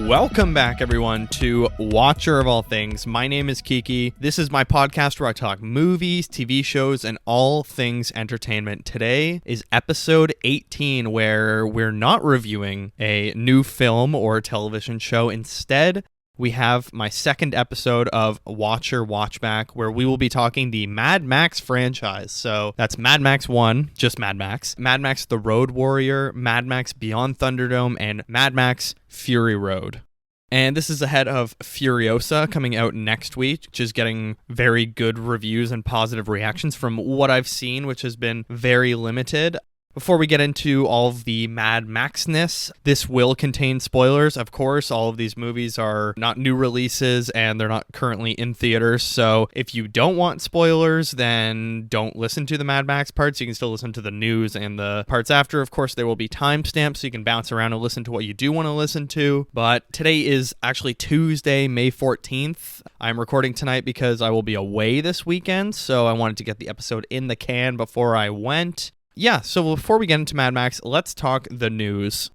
Welcome back, everyone, to Watcher of All Things. My name is Kiki. This is my podcast where I talk movies, TV shows, and all things entertainment. Today is episode 18, where we're not reviewing a new film or television show. Instead, we have my second episode of Watcher Watchback, where we will be talking the Mad Max franchise. So that's Mad Max 1, just Mad Max The Road Warrior, Mad Max Beyond Thunderdome, and Mad Max Fury Road. And this is ahead of Furiosa coming out next week, which is getting very good reviews and positive reactions from what I've seen, which has been very limited. Before we get into all of the Mad Max-ness, this will contain spoilers. Of course, all of these movies are not new releases and they're not currently in theaters. So if you don't want spoilers, then don't listen to the Mad Max parts. You can still listen to the news and the parts after. Of course, there will be timestamps so you can bounce around and listen to what you do want to listen to. But today is actually Tuesday, May 14th. I'm recording tonight because I will be away this weekend. So I wanted to get the episode in the can before I went. Yeah, so before we get into Mad Max, let's talk the news.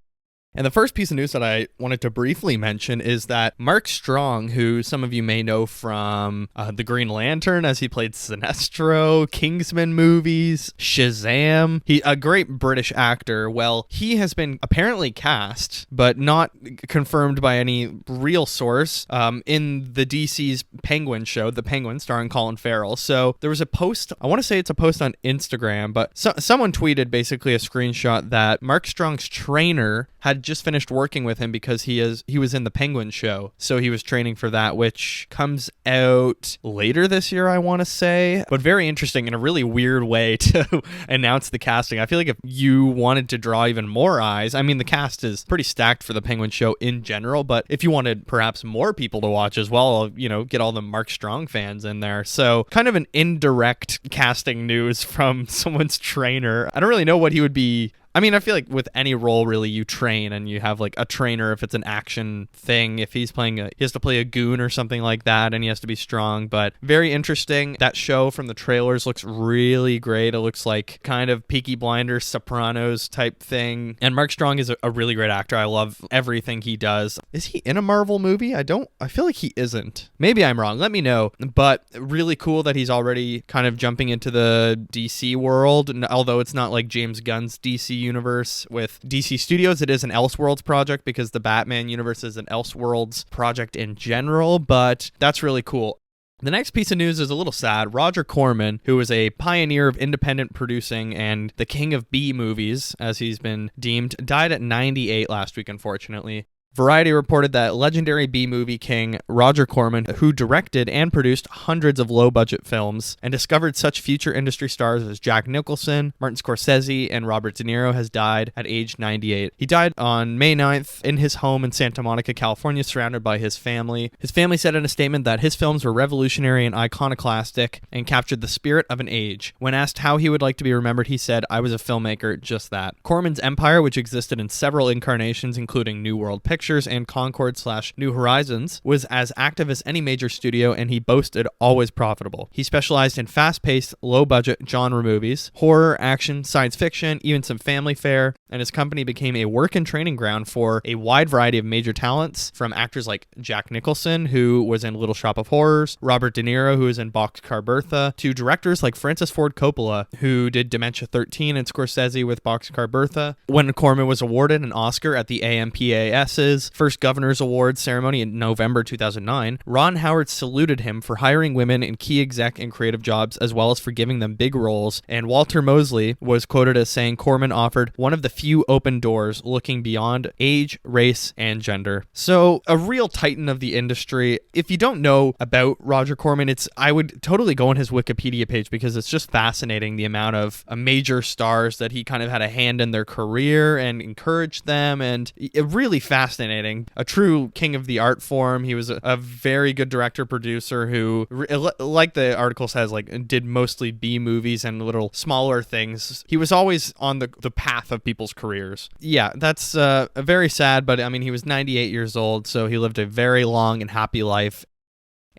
And the first piece of news that I wanted to briefly mention is that Mark Strong, who some of you may know from The Green Lantern, as he played Sinestro, Kingsman movies, Shazam, a great British actor. Well, he has been apparently cast, but not confirmed by any real source, in the DC's Penguin show, The Penguin, starring Colin Farrell. So there was a post, I want to say it's a post on Instagram, but someone tweeted basically a screenshot that Mark Strong's trainer had just finished working with him because he was in the Penguin show, so he was training for that, which comes out later this year, I want to say. But very interesting in a really weird way to announce the casting. I feel like if you wanted to draw even more eyes, I mean, the cast is pretty stacked for the Penguin show in general, but if you wanted perhaps more people to watch as well, get all the Mark Strong fans in there. So kind of an indirect casting news from someone's trainer. I don't really know what he would be. I mean, I feel like with any role, really, you train and you have like a trainer if it's an action thing. If he's playing he has to play a goon or something like that, and he has to be strong. But very interesting. That show from the trailers looks really great. It looks like kind of Peaky Blinders, Sopranos type thing. And Mark Strong is a really great actor. I love everything he does. Is he in a Marvel movie? I feel like he isn't. Maybe I'm wrong. Let me know. But really cool that he's already kind of jumping into the DC world. And although it's not like James Gunn's DC universe with DC Studios, it is an Elseworlds project because the Batman universe is an Elseworlds project in general, but that's really cool. The next piece of news is a little sad. Roger Corman, who was a pioneer of independent producing and the king of B movies, as he's been deemed, died at 98 last week, unfortunately. Variety reported that legendary B-movie king Roger Corman, who directed and produced hundreds of low-budget films and discovered such future industry stars as Jack Nicholson, Martin Scorsese, and Robert De Niro, has died at age 98. He died on May 9th in his home in Santa Monica, California, surrounded by his family. His family said in a statement that his films were revolutionary and iconoclastic and captured the spirit of an age. When asked how he would like to be remembered, he said, "I was a filmmaker, just that." Corman's empire, which existed in several incarnations, including New World Pictures and Concord/New Horizons, was as active as any major studio, and he boasted always profitable. He specialized in fast-paced, low-budget genre movies, horror, action, science fiction, even some family fare, and his company became a work and training ground for a wide variety of major talents, from actors like Jack Nicholson, who was in Little Shop of Horrors, Robert De Niro, who was in Boxcar Bertha, to directors like Francis Ford Coppola, who did Dementia 13, and Scorsese with Boxcar Bertha. When Corman was awarded an Oscar at the AMPAS's first Governor's Award ceremony in November 2009, Ron Howard saluted him for hiring women in key exec and creative jobs, as well as for giving them big roles, and Walter Mosley was quoted as saying Corman offered one of the few open doors looking beyond age, race, and gender. So, a real titan of the industry. If you don't know about Roger Corman, I would totally go on his Wikipedia page because it's just fascinating the amount of major stars that he kind of had a hand in their career and encouraged them, and really fascinating. A true king of the art form. He was a very good director-producer who, like the article says, did mostly B movies and little smaller things. He was always on the path of people's careers. Yeah, that's very sad, but I mean, he was 98 years old, so he lived a very long and happy life.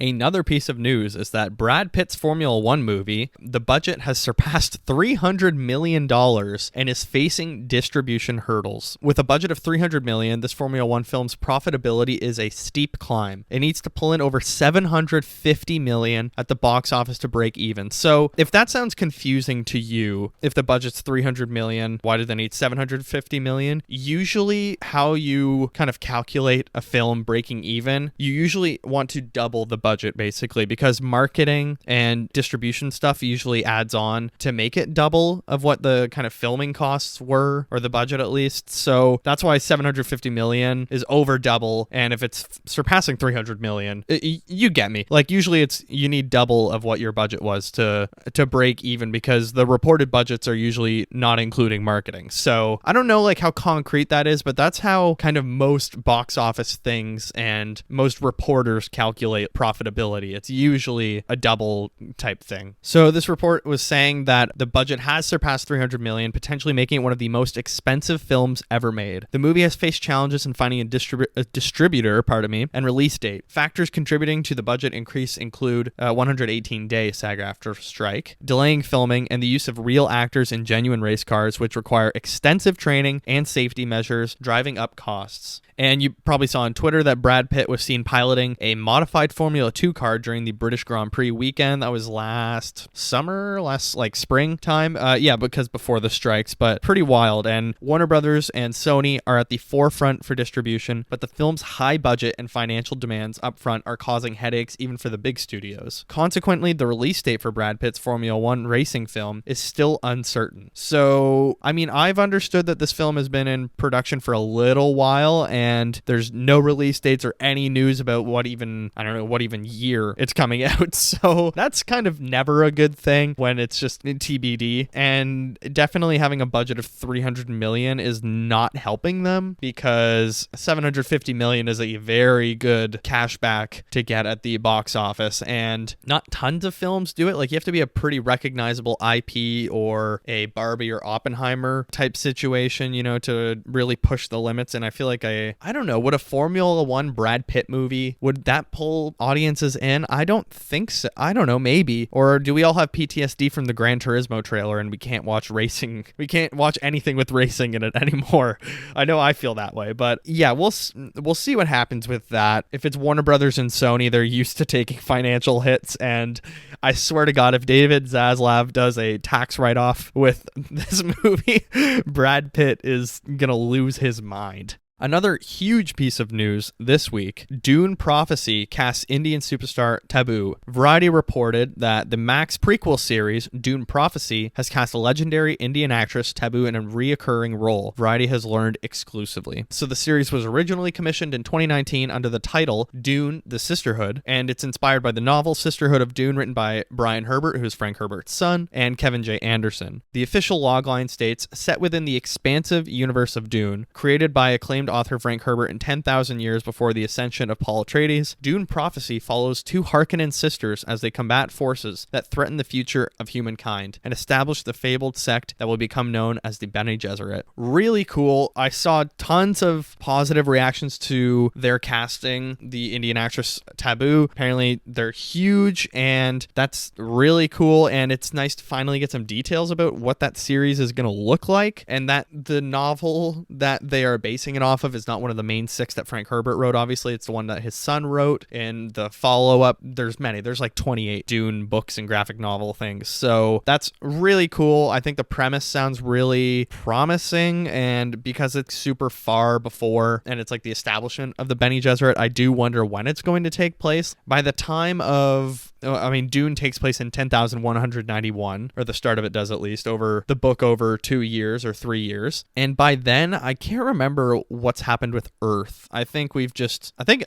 Another piece of news is that Brad Pitt's Formula One movie, the budget has surpassed $300 million and is facing distribution hurdles. With a budget of $300 million, this Formula One film's profitability is a steep climb. It needs to pull in over $750 million at the box office to break even. So if that sounds confusing to you, if the budget's $300 million, why do they need $750 million? Usually how you kind of calculate a film breaking even, you usually want to double the budget basically, because marketing and distribution stuff usually adds on to make it double of what the kind of filming costs were, or the budget at least. So that's why 750 million is over double, and if it's surpassing 300 million, you get me. Like usually you need double of what your budget was to break even, because the reported budgets are usually not including marketing. So I don't know like how concrete that is, but that's how kind of most box office things and most reporters calculate profitability. It's usually a double type thing. So this report was saying that the budget has surpassed 300 million, potentially making it one of the most expensive films ever made. The movie has faced challenges in finding a distributor, and release date. Factors contributing to the budget increase include 118-day SAG-AFTRA strike, delaying filming, and the use of real actors in genuine race cars, which require extensive training and safety measures, driving up costs. And you probably saw on Twitter that Brad Pitt was seen piloting a modified Formula 2 car during the British Grand Prix weekend. That was last springtime. Because before the strikes, but pretty wild. And Warner Brothers and Sony are at the forefront for distribution, but the film's high budget and financial demands up front are causing headaches even for the big studios. Consequently, the release date for Brad Pitt's Formula One racing film is still uncertain. So, I mean, I've understood that this film has been in production for a little while, and there's no release dates or any news about what even year it's coming out. So that's kind of never a good thing when it's just TBD. And definitely having a budget of 300 million is not helping them, because 750 million is a very good cashback to get at the box office, and not tons of films do it. Like you have to be a pretty recognizable IP or a Barbie or Oppenheimer type situation, to really push the limits. And I feel like I don't know, would a Formula One Brad Pitt movie, would that pull audiences in? I don't think so. I don't know, maybe. Or do we all have PTSD from the Gran Turismo trailer and we can't watch racing? We can't watch anything with racing in it anymore. I know I feel that way, but yeah, we'll see what happens with that. If it's Warner Brothers and Sony, they're used to taking financial hits, and I swear to God, if David Zaslav does a tax write-off with this movie, Brad Pitt is gonna lose his mind. Another huge piece of news this week, Dune Prophecy casts Indian superstar Taboo. Variety reported that the Max prequel series, Dune Prophecy, has cast a legendary Indian actress Taboo in a reoccurring role, Variety has learned exclusively. So the series was originally commissioned in 2019 under the title Dune, the Sisterhood, and it's inspired by the novel Sisterhood of Dune, written by Brian Herbert, who's Frank Herbert's son, and Kevin J. Anderson. The official logline states, set within the expansive universe of Dune, created by acclaimed author Frank Herbert in 10,000 years before the ascension of Paul Atreides, Dune Prophecy follows two Harkonnen sisters as they combat forces that threaten the future of humankind and establish the fabled sect that will become known as the Bene Gesserit. Really cool. I saw tons of positive reactions to their casting, the Indian actress Taboo. Apparently they're huge, and that's really cool, and it's nice to finally get some details about what that series is going to look like, and that the novel that they are basing it off of is not one of the main six that Frank Herbert wrote. Obviously, it's the one that his son wrote, and the follow-up, there's like 28 Dune books and graphic novel things. So that's really cool. I think the premise sounds really promising, and because it's super far before, and it's like the establishment of the Bene Gesserit, I do wonder when it's going to take place. By the time of Dune takes place in 10,191, or the start of it does at least, over 2 years or 3 years. And by then, I can't remember what's happened with Earth. I think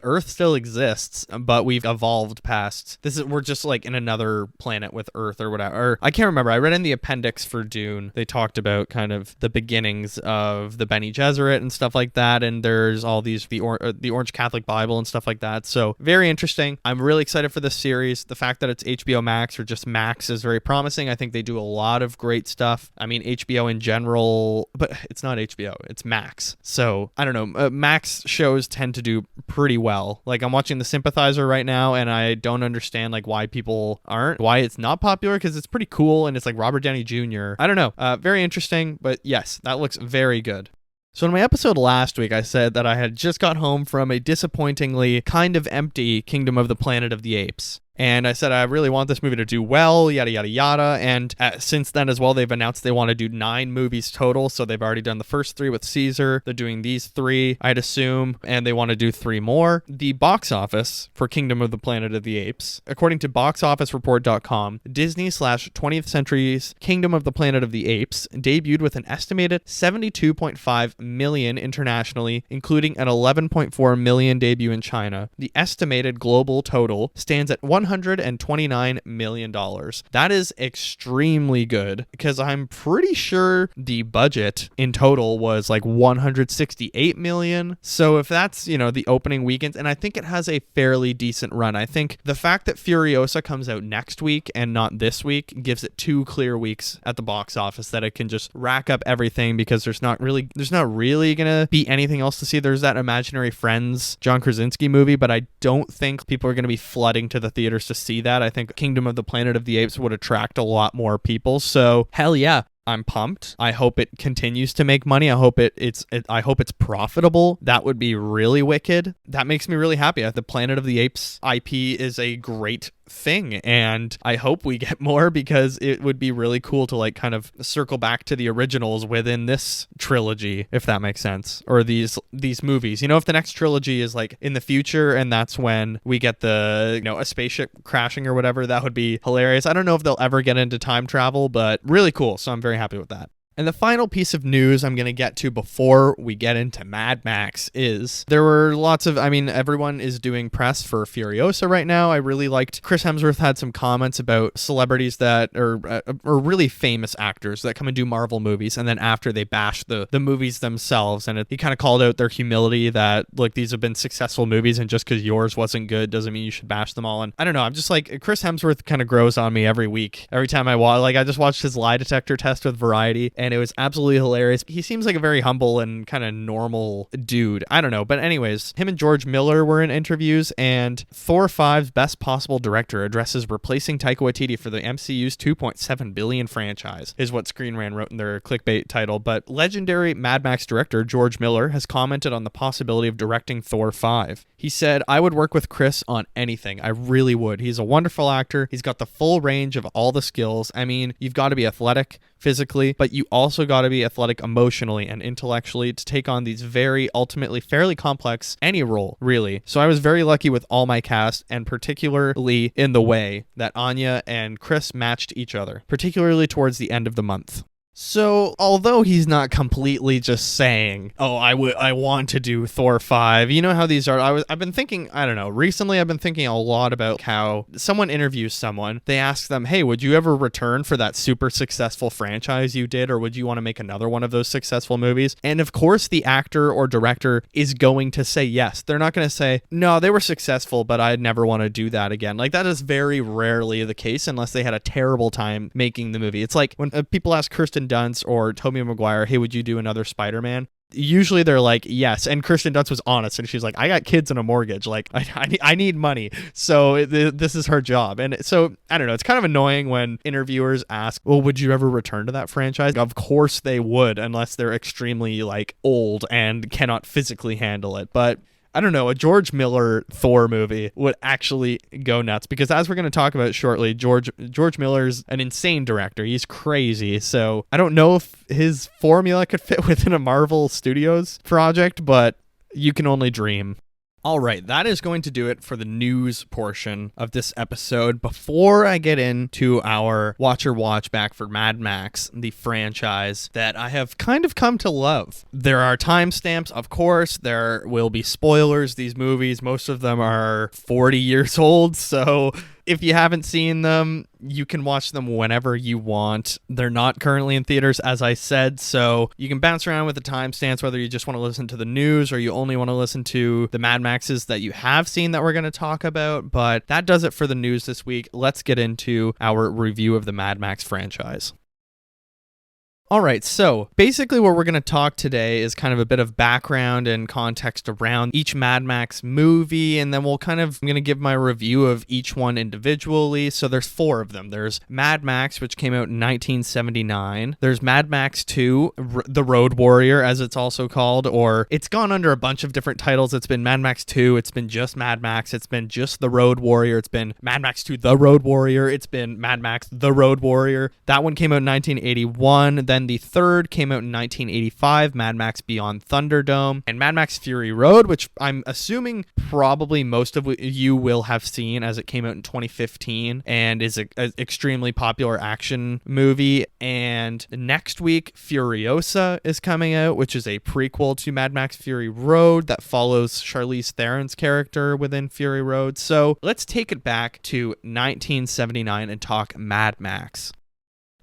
Earth still exists, but we've evolved past this. We're just like in another planet with Earth or whatever. Or, I can't remember. I read in the appendix for Dune, they talked about kind of the beginnings of the Bene Gesserit and stuff like that. And there's all these, the Orange Catholic Bible and stuff like that. So very interesting. I'm really excited for this series. The fact that it's HBO Max or just Max is very promising. I think they do a lot of great stuff. I mean, HBO in general, but it's not HBO, it's Max. So I don't know. Max shows tend to do pretty well. Like, I'm watching The Sympathizer right now, and I don't understand like why it's not popular, because it's pretty cool and it's like Robert Downey Jr. I don't know. Very interesting, but yes, that looks very good. So in my episode last week, I said that I had just got home from a disappointingly kind of empty Kingdom of the Planet of the Apes. And I said, I really want this movie to do well, yada, yada, yada. And since then as well, they've announced they want to do 9 movies total. So they've already done the first 3 with Caesar. They're doing these 3, I'd assume, and they want to do 3 more. The box office for Kingdom of the Planet of the Apes, according to boxofficereport.com, Disney/20th Century's Kingdom of the Planet of the Apes debuted with an estimated $72.5 million internationally, including an $11.4 million debut in China. The estimated global total stands at $129 million. That is extremely good, because I'm pretty sure the budget in total was like $168 million. So if that's, the opening weekends, and I think it has a fairly decent run. I think the fact that Furiosa comes out next week and not this week gives it 2 clear weeks at the box office that it can just rack up everything, because there's not really gonna be anything else to see. There's that Imaginary Friends John Krasinski movie, but I don't think people are gonna be flooding to the theaters to see that. I think Kingdom of the Planet of the Apes would attract a lot more people. So hell yeah, I'm pumped. I hope it continues to make money. I hope it's profitable. That would be really wicked. That makes me really happy. The Planet of the Apes IP is a great thing, and I hope we get more, because it would be really cool to like kind of circle back to the originals within this trilogy, if that makes sense, or these movies. If the next trilogy is like in the future and that's when we get the a spaceship crashing or whatever, that would be hilarious. I don't know if they'll ever get into time travel, but really cool. So I'm very happy with that. And the final piece of news I'm going to get to before we get into Mad Max is there were everyone is doing press for Furiosa right now. I really liked Chris Hemsworth had some comments about celebrities that are really famous actors that come and do Marvel movies, and then after they bash the movies themselves, and he kind of called out their humility that, look, these have been successful movies, and just because yours wasn't good doesn't mean you should bash them all. And I don't know, I'm just like, Chris Hemsworth kind of grows on me every week. Every time I watch, like, I just watched his lie detector test with Variety, and it was absolutely hilarious. He seems like a very humble and kind of normal dude. I don't know. But anyways, him and George Miller were in interviews, and Thor 5's best possible director addresses replacing Taika Waititi for the MCU's $2.7 billion franchise, is what Screen Rant wrote in their clickbait title. But legendary Mad Max director George Miller has commented on the possibility of directing Thor 5. He said, "I would work with Chris on anything. I really would. He's a wonderful actor. He's got the full range of all the skills. I mean, you've got to be athletic physically, but you also got to be athletic emotionally and intellectually to take on these very ultimately fairly complex any role, really. So I was very lucky with all my cast, and particularly in the way that Anya and Chris matched each other, particularly towards the end of the month." So, although he's not completely just saying, I want to do Thor 5, you know how these are, I've been thinking, I don't know, recently I've been thinking a lot about how someone interviews someone, they ask them, hey, would you ever return for that super successful franchise you did, or would you want to make another one of those successful movies? And of course, the actor or director is going to say yes. They're not going to say, no, they were successful, but I'd never want to do that again. Like, that is very rarely the case unless they had a terrible time making the movie. It's like when people ask Kirsten Dunst or Tobey Maguire, hey, would you do another Spider-Man? Usually they're like, yes. And Kirsten Dunst was honest, and she's like, I got kids and a mortgage. Like, I need money. So this is her job. And so, I don't know. It's kind of annoying when interviewers ask, well, would you ever return to that franchise? Of course they would, unless they're extremely, like, old and cannot physically handle it. But I don't know, a George Miller Thor movie would actually go nuts, because as we're going to talk about shortly, George Miller's an insane director. He's crazy. So I don't know if his formula could fit within a Marvel Studios project, but you can only dream. All right, that is going to do it for the news portion of this episode. Before I get into our Watcher Watchback for Mad Max, the franchise that I have kind of come to love. There are timestamps, of course. There will be spoilers. These movies, most of them are 40 years old, so If you haven't seen them, you can watch them whenever you want. They're not currently in theaters, as I said, so you can bounce around with the timestamps, whether you just want to listen to the news or you only want to listen to the Mad Maxes that you have seen that we're going to talk about. But that does it for the news this week. Let's get into our review of the Mad Max franchise. All right, so basically what we're going to talk today is kind of a bit of background and context around each Mad Max movie, and then I'm going to give my review of each one individually. So there's 4 of them. There's Mad Max, which came out in 1979. There's Mad Max 2, The Road Warrior, as it's also called, or it's gone under a bunch of different titles. It's been Mad Max 2, it's been just Mad Max, it's been just The Road Warrior, it's been Mad Max 2, The Road Warrior, it's been Mad Max, The Road Warrior. That one came out in 1981. Then the third came out in 1985, Mad Max Beyond Thunderdome, and Mad Max Fury Road, which I'm assuming probably most of you will have seen as it came out in 2015 and is an extremely popular action movie. And next week, Furiosa is coming out, which is a prequel to Mad Max Fury Road that follows Charlize Theron's character within Fury Road. So let's take it back to 1979 and talk Mad Max.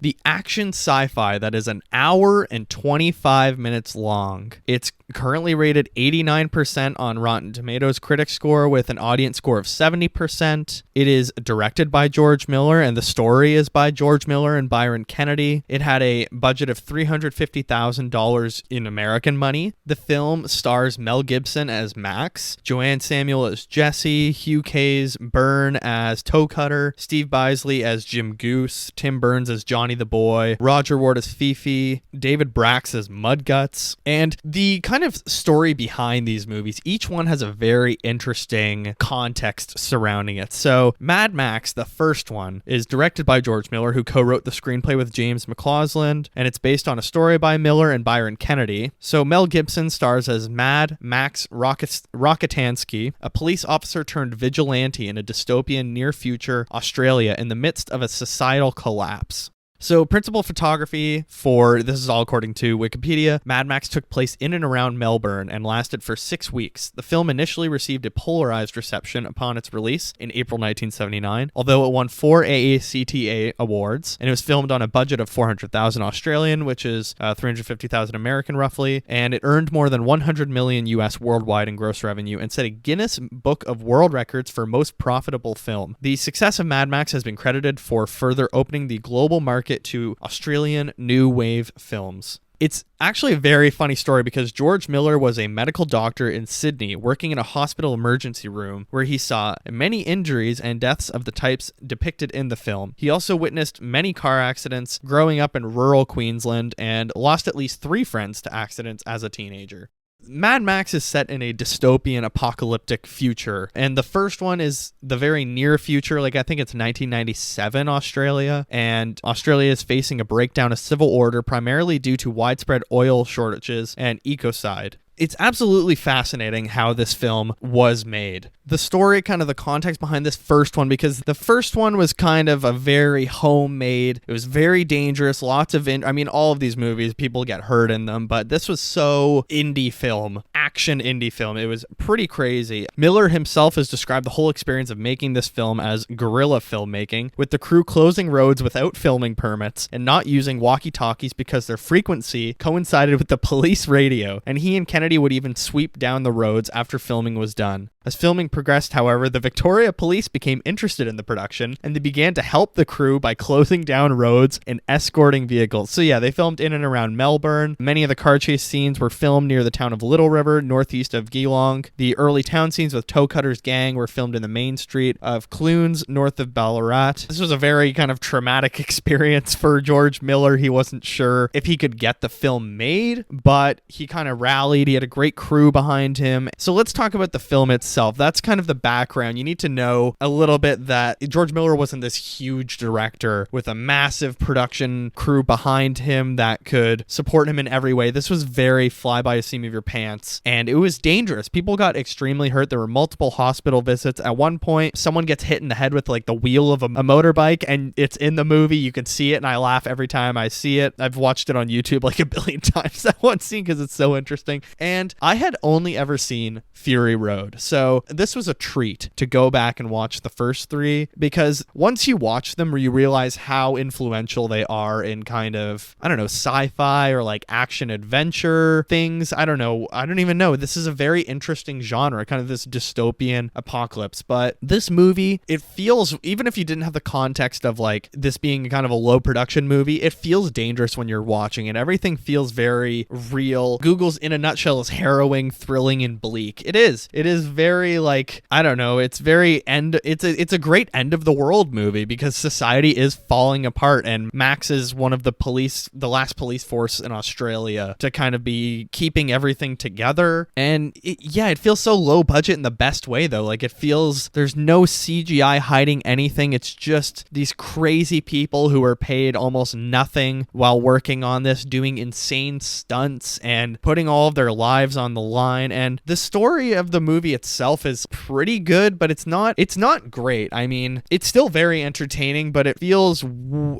The action sci-fi that is an hour and 25 minutes long. It's currently rated 89% on Rotten Tomatoes critic score with an audience score of 70%. It is directed by George Miller, and the story is by George Miller and Byron Kennedy. It had a budget of $350,000 in American money. The film stars Mel Gibson as Max, Joanne Samuel as Jesse, Hugh Kays Byrne as Toe Cutter, Steve Bisley as Jim Goose, Tim Burns as Johnny the Boy, Roger Ward as Fifi, David Brax as Mudguts. And the kind of story behind these movies, each one has a very interesting context surrounding it. So Mad Max, the first one, is directed by George Miller, who co-wrote the screenplay with James McCausland, and it's based on a story by Miller and Byron Kennedy. So Mel Gibson stars as Mad Max Rocketansky, a police officer turned vigilante in a dystopian near-future Australia in the midst of a societal collapse. So principal photography for, this is all according to Wikipedia, Mad Max took place in and around Melbourne and lasted for 6 weeks. The film initially received a polarized reception upon its release in April 1979, although it won 4 AACTA awards, and it was filmed on a budget of 400,000 Australian, which is 350,000 American roughly, and it earned more than 100 million US worldwide in gross revenue and set a Guinness Book of World Records for most profitable film. The success of Mad Max has been credited for further opening the global market to Australian new wave films. It's actually a very funny story because George Miller was a medical doctor in Sydney working in a hospital emergency room where he saw many injuries and deaths of the types depicted in the film. He also witnessed many car accidents growing up in rural Queensland and lost at least 3 friends to accidents as a teenager. Mad Max is set in a dystopian apocalyptic future, and the first one is the very near future, like I think it's 1997 Australia, and Australia is facing a breakdown of civil order primarily due to widespread oil shortages and ecocide. It's absolutely fascinating how this film was made. The story, kind of the context behind this first one, because the first one was kind of a very homemade, it was very dangerous, lots of, all of these movies, people get hurt in them, but this was so indie film, action indie film. It was pretty crazy. Miller himself has described the whole experience of making this film as guerrilla filmmaking, with the crew closing roads without filming permits and not using walkie-talkies because their frequency coincided with the police radio, and he and Kennedy would even sweep down the roads after filming was done. As filming progressed, however, the Victoria Police became interested in the production, and they began to help the crew by closing down roads and escorting vehicles. So yeah, they filmed in and around Melbourne. Many of the car chase scenes were filmed near the town of Little River, northeast of Geelong. The early town scenes with Toe Cutter's gang were filmed in the main street of Clunes, north of Ballarat. This was a very kind of traumatic experience for George Miller. He wasn't sure if he could get the film made, but he kind of rallied. He had a great crew behind him. So let's talk about the film itself. That's kind of the background. You need to know a little bit that George Miller wasn't this huge director with a massive production crew behind him that could support him in every way. This was very fly by the seam of your pants, and it was dangerous. People got extremely hurt. There were multiple hospital visits. At one point, someone gets hit in the head with like the wheel of a motorbike, and it's in the movie. You can see it, and I laugh every time I see it. I've watched it on YouTube like a billion times, that one scene, because it's so interesting. And I had only ever seen Fury Road. So So this was a treat to go back and watch the first three, because once you watch them, you realize how influential they are in kind of, I don't know, sci-fi or like action adventure things. I don't know. I don't even know. This is a very interesting genre, kind of this dystopian apocalypse. But this movie, it feels, even if you didn't have the context of like this being kind of a low production movie, it feels dangerous when you're watching it. Everything feels very real. Google's in a nutshell is harrowing, thrilling, and bleak. It is. It is very like, I don't know, it's very end, it's a great end of the world movie, because society is falling apart and Max is one of the last police force in Australia to kind of be keeping everything together. And it feels so low budget in the best way though. Like it feels, there's no CGI hiding anything. It's just these crazy people who are paid almost nothing while working on this, doing insane stunts and putting all of their lives on the line. And the story of the movie itself is pretty good, but it's not great. I mean, it's still very entertaining, but it feels,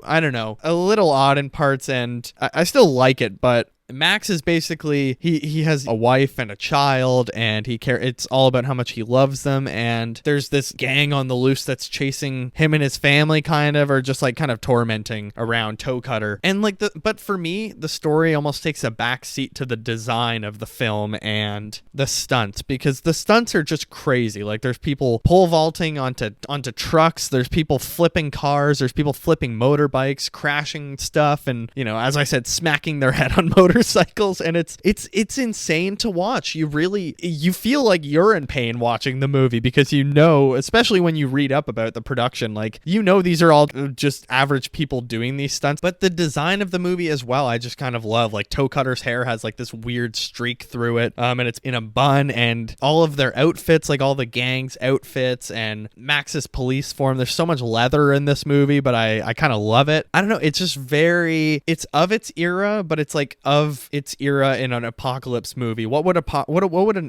I don't know, a little odd in parts, and I still like it, but Max is basically, he has a wife and a child, and it's all about how much he loves them, and there's this gang on the loose that's chasing him and his family kind of, or just like kind of tormenting around Toe Cutter. And like but for me, the story almost takes a back seat to the design of the film and the stunts, because the stunts are just crazy. Like there's people pole vaulting onto trucks, there's people flipping cars, there's people flipping motorbikes, crashing stuff, and as I said, smacking their head on motorbikes. Motorcycles, and it's insane to watch. You feel like you're in pain watching the movie, because especially when you read up about the production, like these are all just average people doing these stunts, but the design of the movie as well, I just kind of love. Like Toe Cutter's hair has like this weird streak through it, and it's in a bun, and all of their outfits, like all the gang's outfits and Max's police form, there's so much leather in this movie, but I kind of love it. I don't know, it's just it's of its era, but it's like of its era in an apocalypse movie. What would an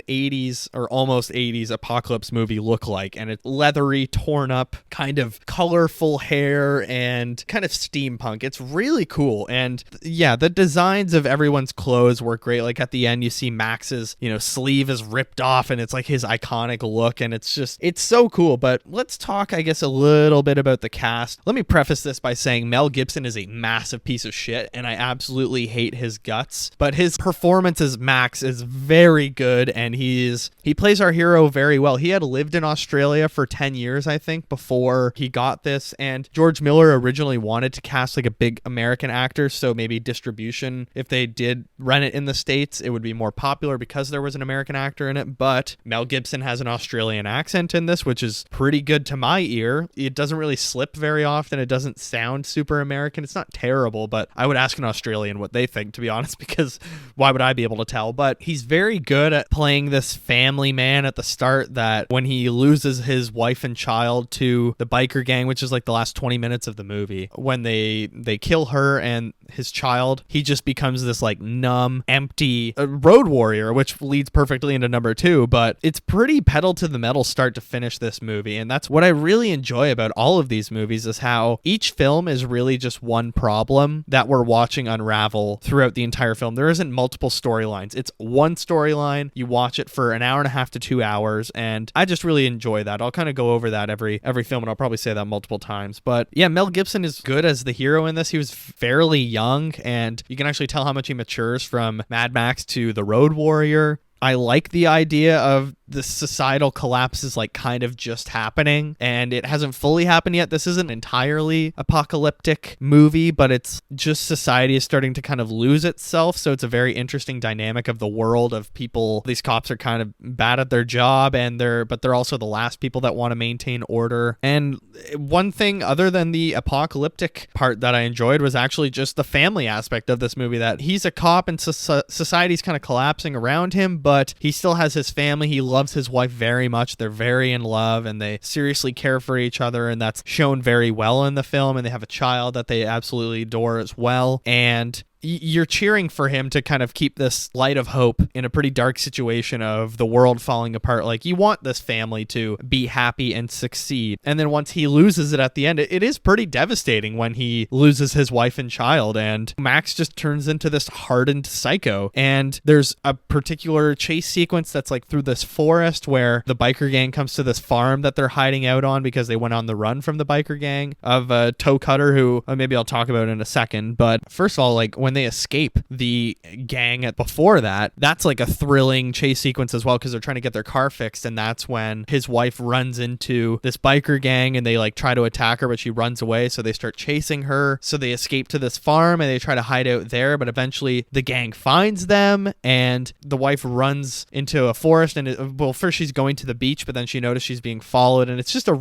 80s or almost 80s apocalypse movie look like? And it's leathery, torn up, kind of colorful hair and kind of steampunk. It's really cool. And yeah, the designs of everyone's clothes work great. Like at the end, you see Max's, sleeve is ripped off, and it's like his iconic look, and it's so cool. But let's talk, I guess, a little bit about the cast. Let me preface this by saying Mel Gibson is a massive piece of shit, and I absolutely hate his guts. But his performance as Max is very good, and he plays our hero very well. He had lived in Australia for 10 years, I think, before he got this, and George Miller originally wanted to cast like a big American actor, so maybe distribution, if they did run it in the States, it would be more popular because there was an American actor in it. But Mel Gibson has an Australian accent in this, which is pretty good to my ear. It doesn't really slip very often. It doesn't sound super American. It's not terrible, but I would ask an Australian what they think, to be honest, because why would I be able to tell? But he's very good at playing this family man at the start, that when he loses his wife and child to the biker gang, which is like the last 20 minutes of the movie, when they kill her and his child, he just becomes this like numb, empty road warrior, which leads perfectly into number 2. But it's pretty pedal to the metal start to finish, this movie, and that's what I really enjoy about all of these movies, is how each film is really just one problem that we're watching unravel throughout the entire film. There isn't multiple storylines. It's one storyline. You watch it for an hour and a half to 2 hours, and I just really enjoy that. I'll kind of go over that every film, and I'll probably say that multiple times. But yeah, Mel Gibson is good as the hero in this. He was fairly young, and you can actually tell how much he matures from Mad Max to The Road Warrior. I like the idea of the societal collapse is like kind of just happening, and it hasn't fully happened yet. This isn't entirely apocalyptic movie, but it's just society is starting to kind of lose itself. So it's a very interesting dynamic of the world of people. These cops are kind of bad at their job, but they're also the last people that want to maintain order. And one thing other than the apocalyptic part that I enjoyed was actually just the family aspect of this movie, that he's a cop and society's kind of collapsing around him, but he still has his family. He loves his wife very much. They're very in love, and they seriously care for each other, and that's shown very well in the film. And they have a child that they absolutely adore as well. And you're cheering for him to kind of keep this light of hope in a pretty dark situation of the world falling apart. Like, you want this family to be happy and succeed. And then once he loses it at the end, it is pretty devastating when he loses his wife and child, and Max just turns into this hardened psycho. And there's a particular chase sequence that's like through this forest where the biker gang comes to this farm that they're hiding out on because they went on the run from the biker gang of Toe Cutter, who maybe I'll talk about in a second. But first of all, like, when they escape the gang before that, that's like a thrilling chase sequence as well, because they're trying to get their car fixed, and that's when his wife runs into this biker gang and they like try to attack her, but she runs away, so they start chasing her. So they escape to this farm and they try to hide out there, but eventually the gang finds them, and the wife runs into a forest, and well, first she's going to the beach, but then she notices she's being followed, and it's a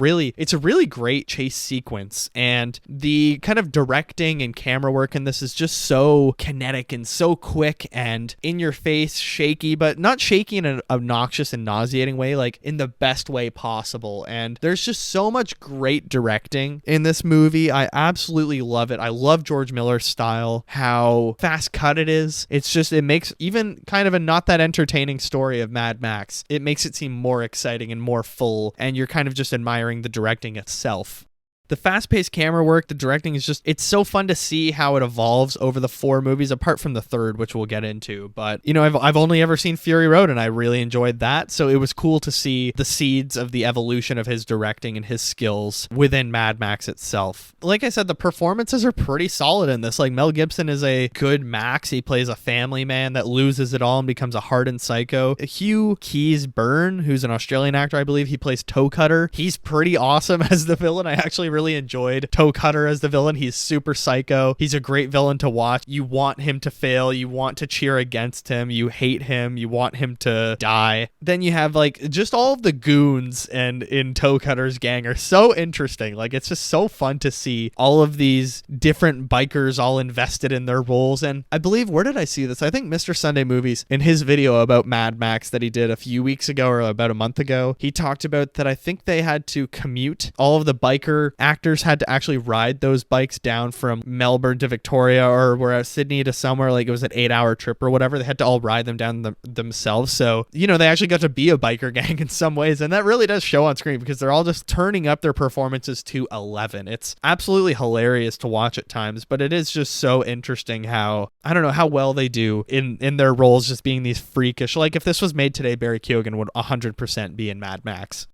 really great chase sequence. And the kind of directing and camera work in this is just so kinetic and so quick and in your face, shaky, but not shaky in an obnoxious and nauseating way, like in the best way possible. And there's just so much great directing in this movie. I absolutely love it. I love George Miller's style, how fast cut it is. It makes even kind of a not that entertaining story of Mad Max, it makes it seem more exciting and more full, and you're kind of just admiring the directing itself. The fast-paced camera work, the directing is just, it's so fun to see how it evolves over the 4 movies, apart from the third, which we'll get into. But, I've only ever seen Fury Road, and I really enjoyed that. So it was cool to see the seeds of the evolution of his directing and his skills within Mad Max itself. Like I said, the performances are pretty solid in this. Like, Mel Gibson is a good Max. He plays a family man that loses it all and becomes a hardened psycho. Hugh Keys-Byrne, who's an Australian actor, I believe, he plays Toe Cutter. He's pretty awesome as the villain. I actually really enjoyed Toe Cutter as the villain. He's super psycho. He's a great villain to watch. You want him to fail. You want to cheer against him. You hate him. You want him to die. Then you have like just all of the goons and in Toe Cutter's gang are so interesting. Like, it's just so fun to see all of these different bikers all invested in their roles. And I believe, where did I see this? I think Mr. Sunday Movies, in his video about Mad Max that he did a few weeks ago or about a month ago, he talked about that I think they had to commute. All of the biker actors had to actually ride those bikes down from Melbourne to Victoria, or where Sydney to somewhere, like it was an 8-hour trip or whatever. They had to all ride them down themselves. So, they actually got to be a biker gang in some ways. And that really does show on screen because they're all just turning up their performances to 11. It's absolutely hilarious to watch at times, but it is just so interesting how, I don't know, how well they do in their roles, just being these freakish. Like, if this was made today, Barry Keoghan would 100% be in Mad Max.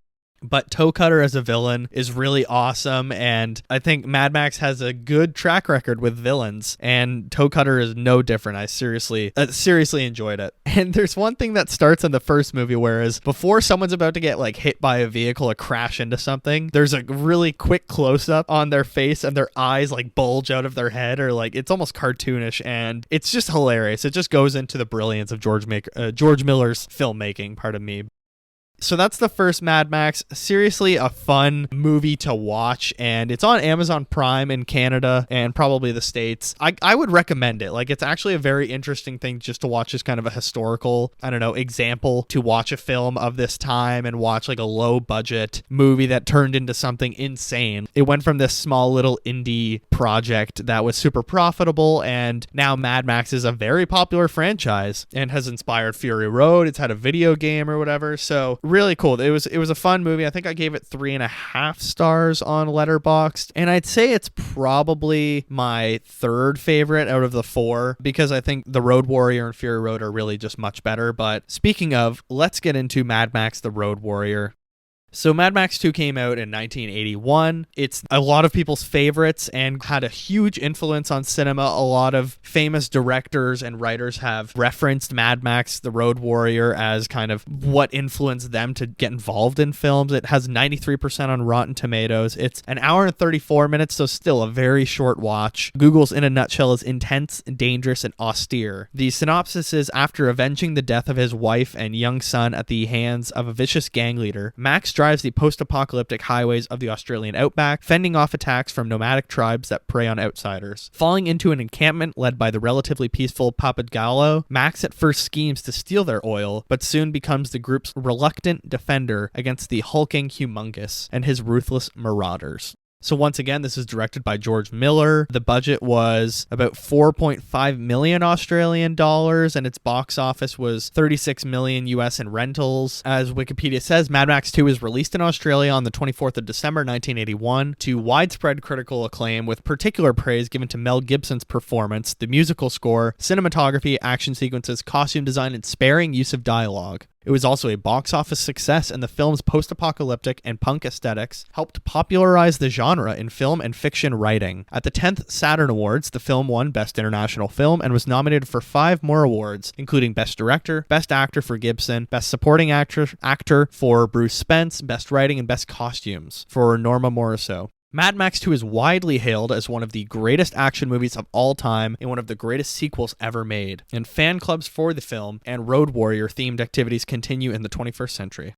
But Toe Cutter as a villain is really awesome, and I think Mad Max has a good track record with villains, and Toe Cutter is no different. I seriously enjoyed it. And there's one thing that starts in the first movie, whereas before someone's about to get like hit by a vehicle or crash into something, there's a really quick close-up on their face and their eyes like bulge out of their head, or like it's almost cartoonish, and it's just hilarious. It just goes into the brilliance of George Miller's filmmaking, pardon me. So that's the first Mad Max. Seriously, a fun movie to watch, and it's on Amazon Prime in Canada and probably the States. I would recommend it. Like, it's actually a very interesting thing just to watch as kind of a historical, example to watch a film of this time and watch like a low budget movie that turned into something insane. It went from this small little indie project that was super profitable, and now Mad Max is a very popular franchise and has inspired Fury Road. It's had a video game or whatever. So really cool. It was a fun movie. I think I gave it 3.5 stars on Letterboxd, and I'd say it's probably my third favorite out of the 4, because I think The Road Warrior and Fury Road are really just much better. But speaking of, let's get into Mad Max The Road Warrior. So Mad Max 2 came out in 1981. It's a lot of people's favorites and had a huge influence on cinema. A lot of famous directors and writers have referenced Mad Max The Road Warrior as kind of what influenced them to get involved in films. It has 93% on Rotten Tomatoes. It's an hour and 34 minutes, so still a very short watch. Google's in a nutshell is intense, dangerous, and austere. The synopsis is, after avenging the death of his wife and young son at the hands of a vicious gang leader, Max drives the post-apocalyptic highways of the Australian outback, fending off attacks from nomadic tribes that prey on outsiders. Falling into an encampment led by the relatively peaceful Papagallo, Max at first schemes to steal their oil, but soon becomes the group's reluctant defender against the hulking Humongous and his ruthless marauders. So once again, this is directed by George Miller. The budget was about 4.5 million Australian dollars, and its box office was 36 million US in rentals. As Wikipedia says, Mad Max 2 was released in Australia on the 24th of December 1981 to widespread critical acclaim, with particular praise given to Mel Gibson's performance, the musical score, cinematography, action sequences, costume design, and sparing use of dialogue. It was also a box office success, and the film's post-apocalyptic and punk aesthetics helped popularize the genre in film and fiction writing. At the 10th Saturn Awards, the film won Best International Film and was nominated for 5 more awards, including Best Director, Best Actor for Gibson, Best Supporting Actor for Bruce Spence, Best Writing, and Best Costumes for Norma Morrisseau. Mad Max 2 is widely hailed as one of the greatest action movies of all time and one of the greatest sequels ever made. And fan clubs for the film and Road Warrior themed activities continue in the 21st century.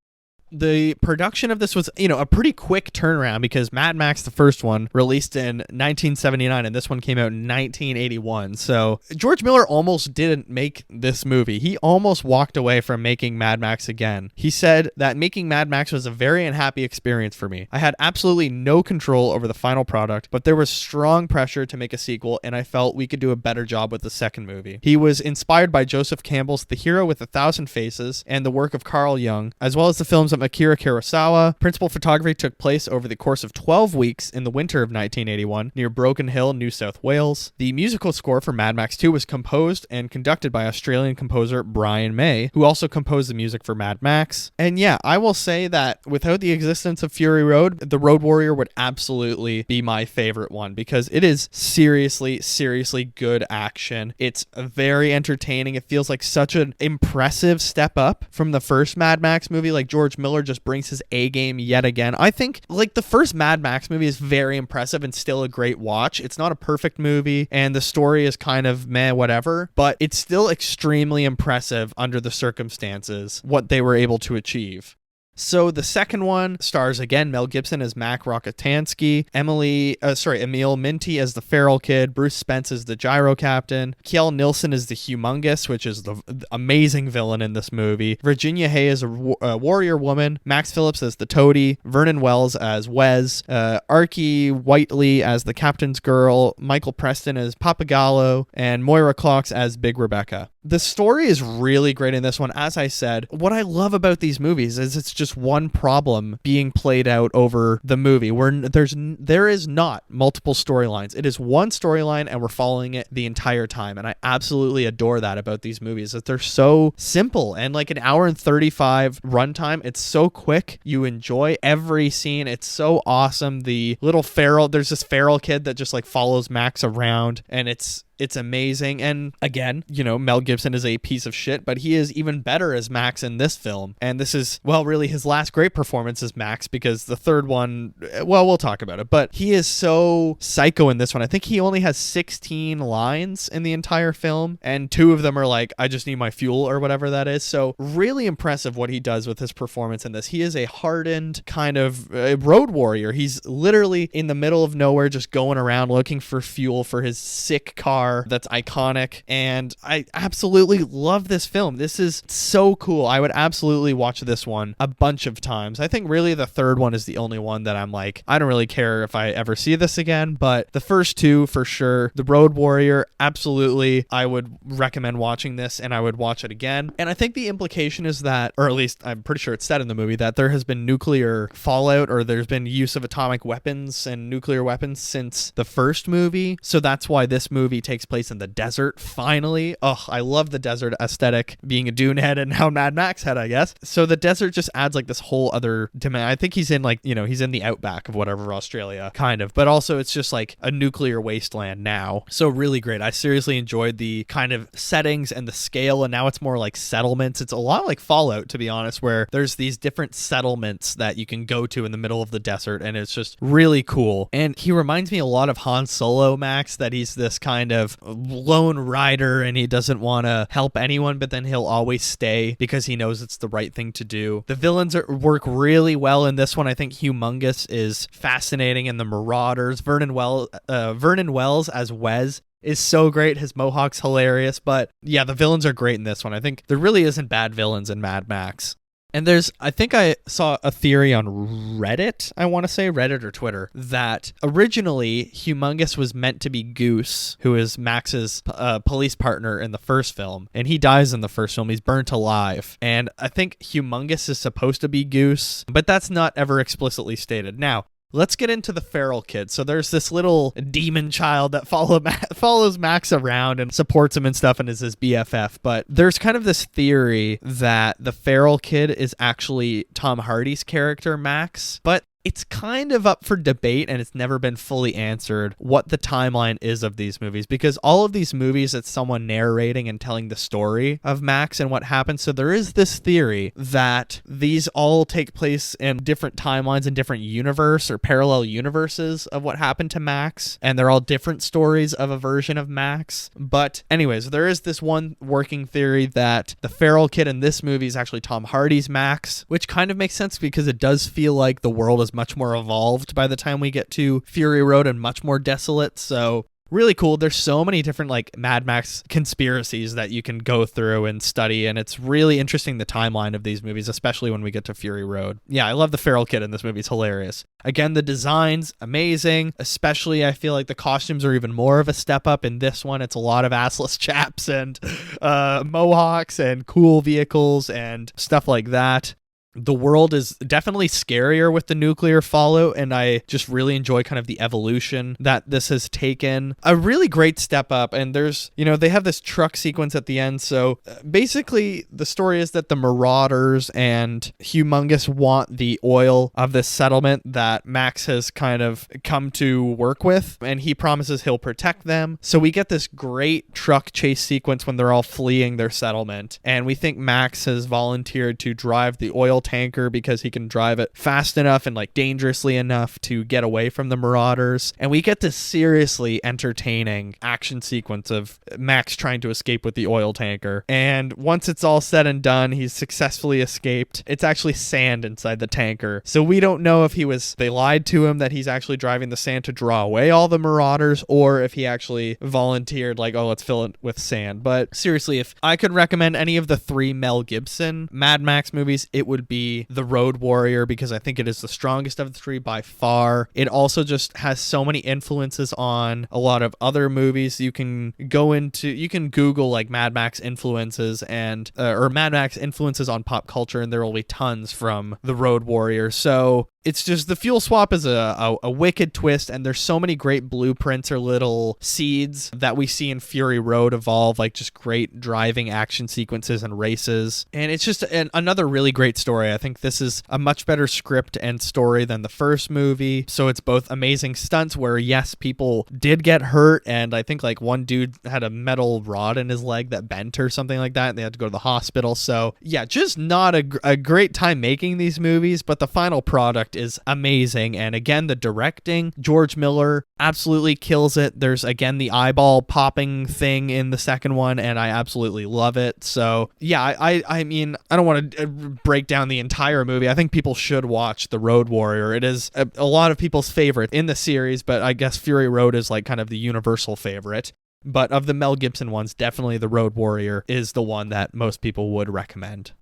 The production of this was, a pretty quick turnaround because Mad Max, the first one, released in 1979 and this one came out in 1981. So George Miller almost didn't make this movie. He almost walked away from making Mad Max again. He said that making Mad Max was a very unhappy experience for me. I had absolutely no control over the final product, but there was strong pressure to make a sequel, and I felt we could do a better job with the second movie. He was inspired by Joseph Campbell's The Hero with 1,000 Faces and the work of Carl Jung, as well as the films of Akira Kurosawa. Principal photography took place over the course of 12 weeks in the winter of 1981 near Broken Hill, New South Wales. The musical score for Mad Max 2 was composed and conducted by Australian composer Brian May, who also composed the music for Mad Max. And yeah, I will say that without the existence of Fury Road, the Road Warrior would absolutely be my favorite one because it is seriously, seriously good action. It's very entertaining. It feels like such an impressive step up from the first Mad Max movie. Like George Miller just brings his A game yet again. I think like the first Mad Max movie is very impressive and still a great watch. It's not a perfect movie and the story is kind of meh, whatever, but it's still extremely impressive under the circumstances, what they were able to achieve. So the second one stars again Mel Gibson as Mac Rockatansky, Emil Minty as the Feral Kid, Bruce Spence as the Gyro Captain, Kjell Nilsson as the Humongous, which is the amazing villain in this movie, Virginia Hay as a warrior woman, Max Phillips as the Toady, Vernon Wells as Wes, Archie Whiteley as the Captain's Girl, Michael Preston as Papagallo, and Moira Clocks as Big Rebecca. The story is really great in this one. As I said, what I love about these movies is it's just one problem being played out over the movie where there is not multiple storylines. It is one storyline and we're following it the entire time. And I absolutely adore that about these movies, that they're so simple and like an hour and 35 runtime. It's so quick. You enjoy every scene. It's so awesome. There's this feral kid that just like follows Max around and it's amazing. And again, Mel Gibson is a piece of shit, but he is even better as Max in this film. And this is, really his last great performance as Max, because the third one, we'll talk about it, but he is so psycho in this one. I think he only has 16 lines in the entire film, and 2 of them are like, I just need my fuel or whatever that is. So really impressive what he does with his performance in this. He is a hardened kind of road warrior. He's literally in the middle of nowhere, just going around looking for fuel for his sick car that's iconic, and I absolutely love this film. This is so cool. I would absolutely watch this one a bunch of times. I think really the third one is the only one that I'm like, I don't really care if I ever see this again, but the first 2 for sure. The Road Warrior, absolutely, I would recommend watching this and I would watch it again. And I think the implication is that, or at least I'm pretty sure it's said in the movie, that there has been nuclear fallout or there's been use of atomic weapons and nuclear weapons since the first movie. So that's why this movie takes place in the desert, finally. I love the desert aesthetic, being a Dune head and now Mad Max head, I guess. So the desert just adds like this whole other dimension. I think he's in like, he's in the outback of whatever, Australia, kind of, but also it's just like a nuclear wasteland now. So really great. I seriously enjoyed the kind of settings and the scale, and now it's more like settlements. It's a lot like Fallout, to be honest, where there's these different settlements that you can go to in the middle of the desert, and it's just really cool. And he reminds me a lot of Han Solo, Max, that he's this kind of lone rider and he doesn't want to help anyone, but then he'll always stay because he knows it's the right thing to do. The villains work really well in this one. I think Humongous is fascinating, and the Marauders, Vernon Wells as Wes is so great. His mohawk's hilarious, but yeah, the villains are great in this one. I think there really isn't bad villains in Mad Max. And I think I saw a theory on Reddit, I want to say Reddit or Twitter, that originally Humongous was meant to be Goose, who is Max's police partner in the first film. And he dies in the first film. He's burnt alive. And I think Humongous is supposed to be Goose, but that's not ever explicitly stated. Now, let's get into the feral kid. So there's this little demon child that follows Max around and supports him and stuff and is his BFF. But there's kind of this theory that the feral kid is actually Tom Hardy's character, Max. But it's kind of up for debate, and it's never been fully answered what the timeline is of these movies, because all of these movies, it's someone narrating and telling the story of Max and what happened. So there is this theory that these all take place in different timelines in different universe or parallel universes of what happened to Max, and they're all different stories of a version of Max. But anyways, there is this one working theory that the feral kid in this movie is actually Tom Hardy's Max, which kind of makes sense because it does feel like the world is much more evolved by the time we get to Fury Road and much more desolate. So really cool. There's so many different like Mad Max conspiracies that you can go through and study, and it's really interesting the timeline of these movies, especially when we get to Fury Road. Yeah, I love the feral kid in this movie. It's hilarious. Again, the design's amazing, especially I feel like the costumes are even more of a step up in this one. It's a lot of assless chaps and mohawks and cool vehicles and stuff like that. The world is definitely scarier with the nuclear fallout, and I just really enjoy kind of the evolution that this has taken. A really great step up, and there's, they have this truck sequence at the end. So basically, the story is that the Marauders and Humongous want the oil of this settlement that Max has kind of come to work with, and he promises he'll protect them. So we get this great truck chase sequence when they're all fleeing their settlement, and we think Max has volunteered to drive the oil tanker because he can drive it fast enough and like dangerously enough to get away from the Marauders. And we get this seriously entertaining action sequence of Max trying to escape with the oil tanker. And once it's all said and done, he's successfully escaped. It's actually sand inside the tanker. So we don't know if they lied to him that he's actually driving the sand to draw away all the Marauders, or if he actually volunteered like, oh, let's fill it with sand. But seriously, if I could recommend any of the 3 Mel Gibson Mad Max movies, it would be The Road Warrior, because I think it is the strongest of the 3 by far. It also just has so many influences on a lot of other movies. You can Google like Mad Max influences and or Mad Max influences on pop culture, and there will be tons from The Road Warrior. So it's just the fuel swap is a wicked twist, and there's so many great blueprints or little seeds that we see in Fury Road evolve, like just great driving action sequences and races. And it's just another really great story. I think this is a much better script and story than the first movie. So it's both amazing stunts where, yes, people did get hurt, and I think like one dude had a metal rod in his leg that bent or something like that, and they had to go to the hospital. So yeah, just not a great time making these movies, but the final product is amazing. And again, the directing, George Miller absolutely kills it. There's again the eyeball popping thing in the second one, and I absolutely love it. So yeah, I mean, I don't want to break down the entire movie. I think people should watch The Road Warrior. It is a lot of people's favorite in the series, but I guess Fury Road is like kind of the universal favorite. But of the Mel Gibson ones, definitely The Road Warrior is the one that most people would recommend.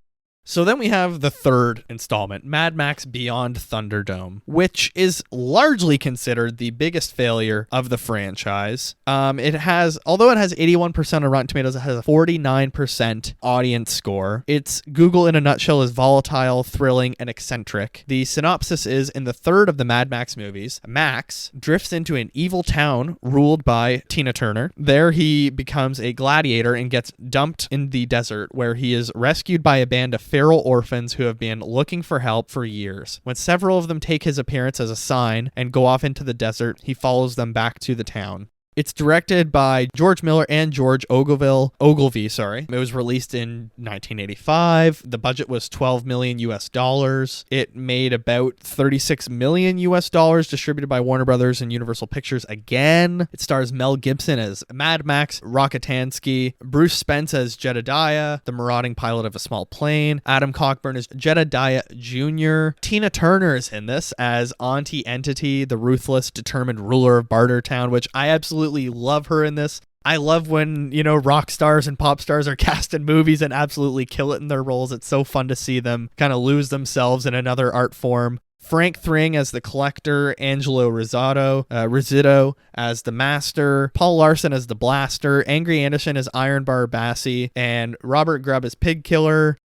So then we have the third installment, Mad Max Beyond Thunderdome, which is largely considered the biggest failure of the franchise. Although it has 81% of Rotten Tomatoes, it has a 49% audience score. Its Google in a nutshell is volatile, thrilling, and eccentric. The synopsis is, in the third of the Mad Max movies, Max drifts into an evil town ruled by Tina Turner. There he becomes a gladiator and gets dumped in the desert, where he is rescued by a band of feral orphans who have been looking for help for years. When several of them take his appearance as a sign and go off into the desert, he follows them back to the town. It's directed by George Miller and George Ogilvy. It was released in 1985. The budget was $12 million US. It made about $36 million US, distributed by Warner Brothers and Universal Pictures again. It stars Mel Gibson as Mad Max Rockatansky, Bruce Spence as Jedediah, the marauding pilot of a small plane, Adam Cockburn as Jedediah Jr. Tina Turner is in this as Auntie Entity, the ruthless, determined ruler of Bartertown, which I absolutely love her in this. I love when, rock stars and pop stars are cast in movies and absolutely kill it in their roles. It's so fun to see them kind of lose themselves in another art form. Frank Thring as the Collector, Angelo Rizzuto as the Master, Paul Larson as the Blaster, Angry Anderson as Ironbar Bassi, and Robert Grubb as Pig Killer.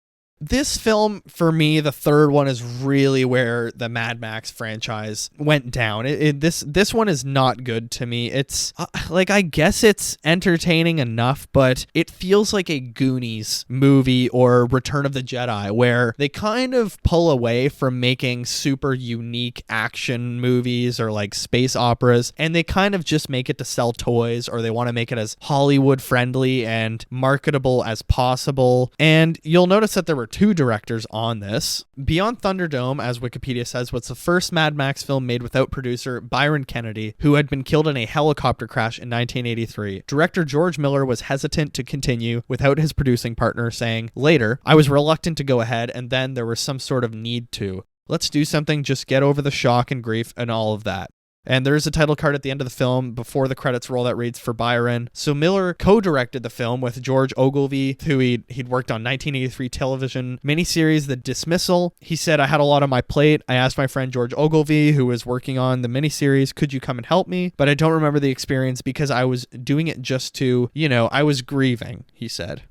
This film, for me, the third one is really where the Mad Max franchise went down. This one is not good to me. It's I guess it's entertaining enough, but it feels like a Goonies movie or Return of the Jedi, where they kind of pull away from making super unique action movies or like space operas, and they kind of just make it to sell toys, or they want to make it as Hollywood friendly and marketable as possible. And you'll notice that there were two directors on this. Beyond Thunderdome, as Wikipedia says, was the first Mad Max film made without producer Byron Kennedy, who had been killed in a helicopter crash in 1983. Director George Miller was hesitant to continue without his producing partner, saying, "Later, I was reluctant to go ahead, and then there was some sort of need to. Let's do something, just get over the shock and grief and all of that." And there is a title card at the end of the film before the credits roll that reads "for Byron." So Miller co-directed the film with George Ogilvy, who he'd worked on 1983 television miniseries The Dismissal. He said, "I had a lot on my plate. I asked my friend George Ogilvy, who was working on the miniseries, could you come and help me? But I don't remember the experience because I was doing it just to, I was grieving," he said.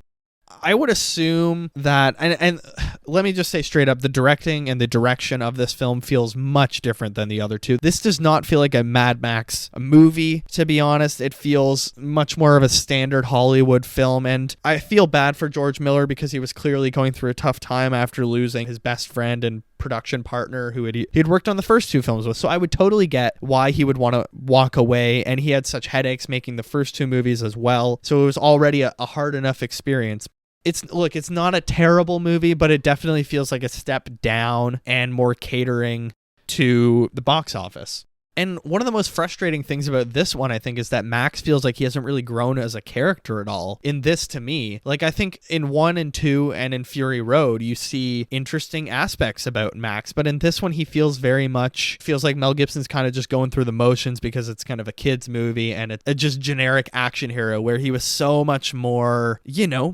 I would assume that, and let me just say straight up, the directing and the direction of this film feels much different than the other two. This does not feel like a Mad Max movie, to be honest. It feels much more of a standard Hollywood film, and I feel bad for George Miller because he was clearly going through a tough time after losing his best friend and production partner who he'd worked on the first two films with. So I would totally get why he would want to walk away, and he had such headaches making the first two movies as well. So it was already a hard enough experience. It's not a terrible movie, but it definitely feels like a step down and more catering to the box office. And one of the most frustrating things about this one, I think, is that Max feels like he hasn't really grown as a character at all in this, to me. Like, I think in 1 and 2 and in Fury Road, you see interesting aspects about Max, but in this one, he feels like Mel Gibson's kind of just going through the motions because it's kind of a kid's movie and a just generic action hero, where he was so much more,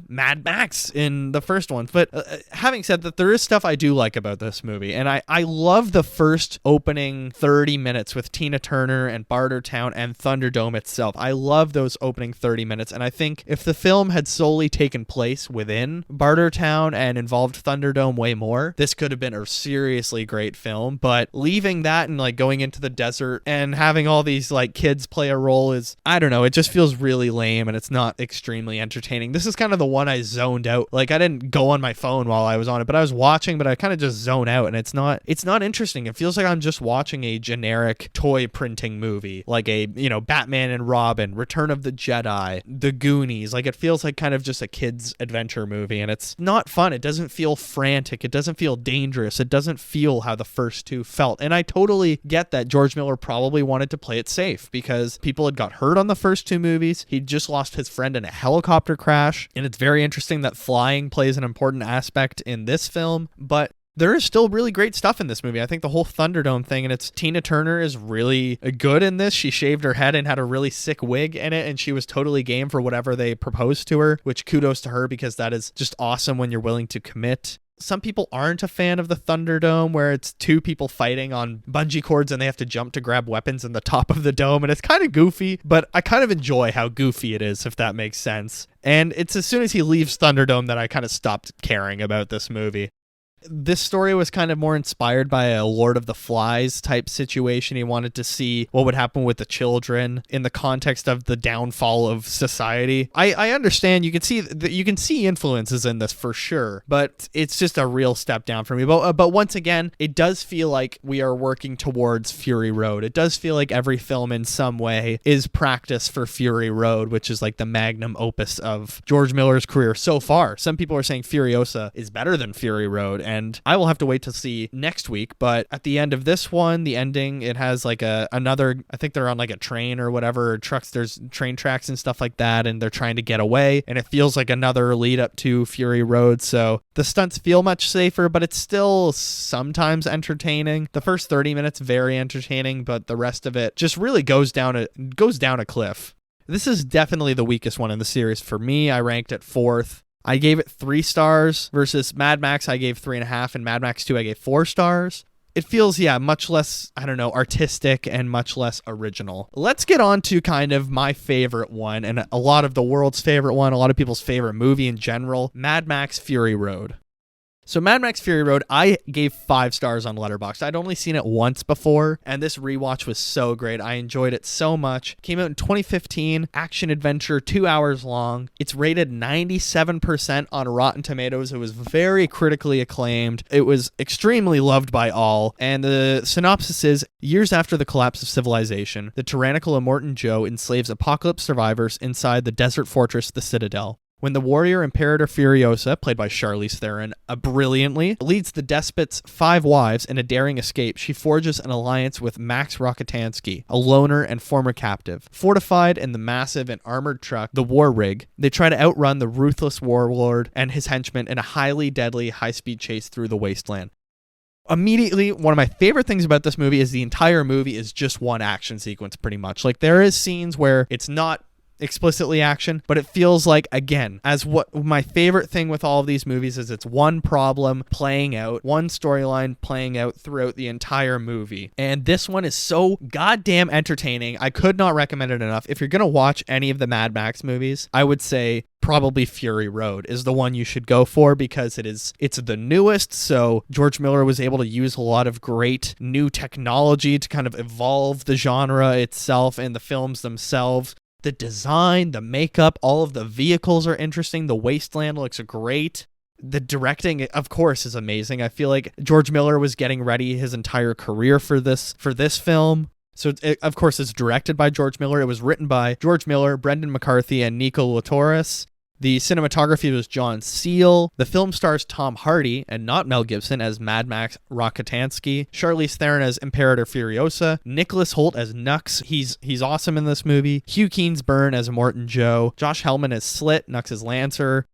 Mad Max in the first one. But having said that, there is stuff I do like about this movie, and I love the first opening 30 minutes with Tina Turner and Bartertown and Thunderdome itself. I love those opening 30 minutes, and I think if the film had solely taken place within Bartertown and involved Thunderdome way more, this could have been a seriously great film. But leaving that and like going into the desert and having all these like kids play a role is, I don't know, it just feels really lame, and it's not extremely entertaining. This is kind of the one I zoned out. Like, I didn't go on my phone while I was on it, but I was watching, but I kind of just zone out, and it's not interesting. It feels like I'm just watching a generic toy printing movie, like a, Batman and Robin, Return of the Jedi, The Goonies. Like, it feels like kind of just a kid's adventure movie, and it's not fun. It doesn't feel frantic. It doesn't feel dangerous. It doesn't feel how the first two felt. And I totally get that George Miller probably wanted to play it safe because people had got hurt on the first two movies. He'd just lost his friend in a helicopter crash, and it's very interesting that flying plays an important aspect in this film, but there is still really great stuff in this movie. I think the whole Thunderdome thing, and it's Tina Turner is really good in this. She shaved her head and had a really sick wig in it, and she was totally game for whatever they proposed to her, which kudos to her, because that is just awesome when you're willing to commit. Some people aren't a fan of the Thunderdome, where it's two people fighting on bungee cords and they have to jump to grab weapons in the top of the dome, and it's kind of goofy, but I kind of enjoy how goofy it is, if that makes sense. And it's as soon as he leaves Thunderdome that I kind of stopped caring about this movie. This story was kind of more inspired by a Lord of the Flies type situation. He wanted to see what would happen with the children in the context of the downfall of society. I understand you can see influences in this for sure, but it's just a real step down for me. But once again, it does feel like we are working towards Fury Road. It does feel like every film in some way is practice for Fury Road, which is like the magnum opus of George Miller's career so far. Some people are saying Furiosa is better than Fury Road, and I will have to wait to see next week. But at the end of this one, the ending, it has like another, I think they're on like a train or whatever, or trucks, there's train tracks and stuff like that, and they're trying to get away, and it feels like another lead up to Fury Road. So the stunts feel much safer, but it's still sometimes entertaining. The first 30 minutes very entertaining, but the rest of it just really goes down a cliff. This is definitely the weakest one in the series for me. I ranked it 4th. I gave it 3 stars versus Mad Max. I gave 3.5, and Mad Max 2 I gave 4 stars. It feels, much less, artistic and much less original. Let's get on to kind of my favorite one, and a lot of the world's favorite one, a lot of people's favorite movie in general, Mad Max Fury Road. So Mad Max Fury Road, I gave 5 stars on Letterboxd. I'd only seen it once before, and this rewatch was so great. I enjoyed it so much. Came out in 2015, action adventure, 2 hours long. It's rated 97% on Rotten Tomatoes. It was very critically acclaimed. It was extremely loved by all, and the synopsis is, years after the collapse of civilization, the tyrannical Immortan Joe enslaves apocalypse survivors inside the desert fortress, the Citadel. When the warrior Imperator Furiosa, played by Charlize Theron, brilliantly, leads the despot's 5 wives in a daring escape, she forges an alliance with Max Rokitansky, a loner and former captive. Fortified in the massive and armored truck, the War Rig, they try to outrun the ruthless warlord and his henchmen in a highly deadly, high-speed chase through the wasteland. Immediately, one of my favorite things about this movie is the entire movie is just one action sequence, pretty much. Like, there is scenes where it's not explicitly action, but it feels like, again, as what my favorite thing with all of these movies is, it's one problem playing out, one storyline playing out throughout the entire movie. And this one is so goddamn entertaining. I could not recommend it enough. If you're gonna watch any of the Mad Max movies, I would say probably Fury Road is the one you should go for, because it's the newest, so George Miller was able to use a lot of great new technology to kind of evolve the genre itself and the films themselves. The design, the makeup, all of the vehicles are interesting. The wasteland looks great. The directing, of course, is amazing. I feel like George Miller was getting ready his entire career for this film. So, of course, it's directed by George Miller. It was written by George Miller, Brendan McCarthy, and Nico Latoris. The cinematography was John Seal. The film stars Tom Hardy, and not Mel Gibson, as Mad Max Rokitansky. Charlize Theron as Imperator Furiosa. Nicholas Hoult as Nux. He's awesome in this movie. Hugh Keansburn as Immortan Joe. Josh Hellman as Slit. Nux as Lancer.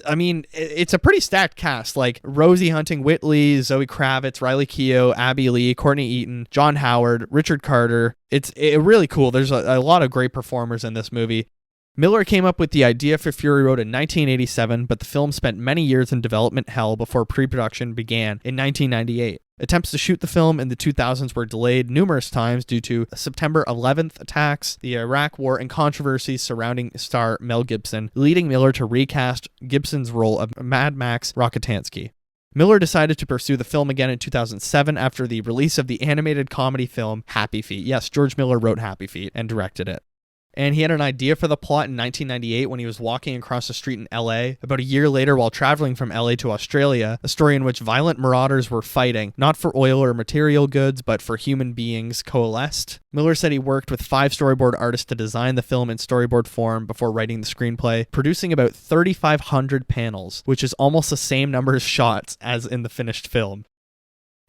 I mean, it's a pretty stacked cast, like Rosie Huntington-Whiteley, Zoe Kravitz, Riley Keough, Abby Lee, Courtney Eaton, John Howard, Richard Carter. It's really cool. There's a lot of great performers in this movie. Miller came up with the idea for Fury Road in 1987, but the film spent many years in development hell before pre-production began in 1998. Attempts to shoot the film in the 2000s were delayed numerous times due to September 11th attacks, the Iraq War, and controversies surrounding star Mel Gibson, leading Miller to recast Gibson's role of Mad Max Rokitansky. Miller decided to pursue the film again in 2007 after the release of the animated comedy film Happy Feet. Yes, George Miller wrote Happy Feet and directed it. And he had an idea for the plot in 1998 when he was walking across the street in LA. About a year later, while traveling from LA to Australia, a story in which violent marauders were fighting, not for oil or material goods, but for human beings, coalesced. Miller said he worked with 5 storyboard artists to design the film in storyboard form before writing the screenplay, producing about 3,500 panels, which is almost the same number of shots as in the finished film.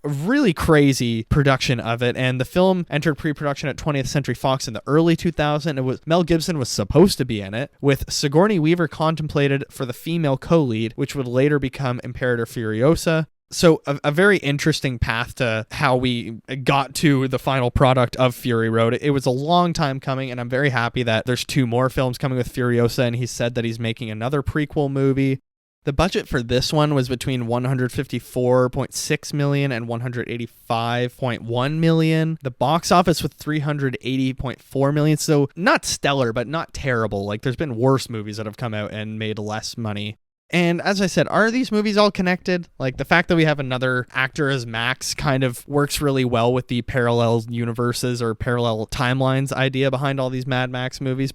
Really crazy production of it, and the film entered pre-production at 20th Century Fox in the early 2000s. Mel Gibson was supposed to be in it, with Sigourney Weaver contemplated for the female co-lead, which would later become Imperator Furiosa. So a very interesting path to how we got to the final product of Fury Road. It was a long time coming, and I'm very happy that there's 2 more films coming with Furiosa, and he said that he's making another prequel movie. The budget for this one was between $154.6 million and $185.1 million. The box office was $380.4 million, so not stellar, but not terrible. Like, there's been worse movies that have come out and made less money. And as I said, are these movies all connected? Like, the fact that we have another actor as Max kind of works really well with the parallel universes or parallel timelines idea behind all these Mad Max movies.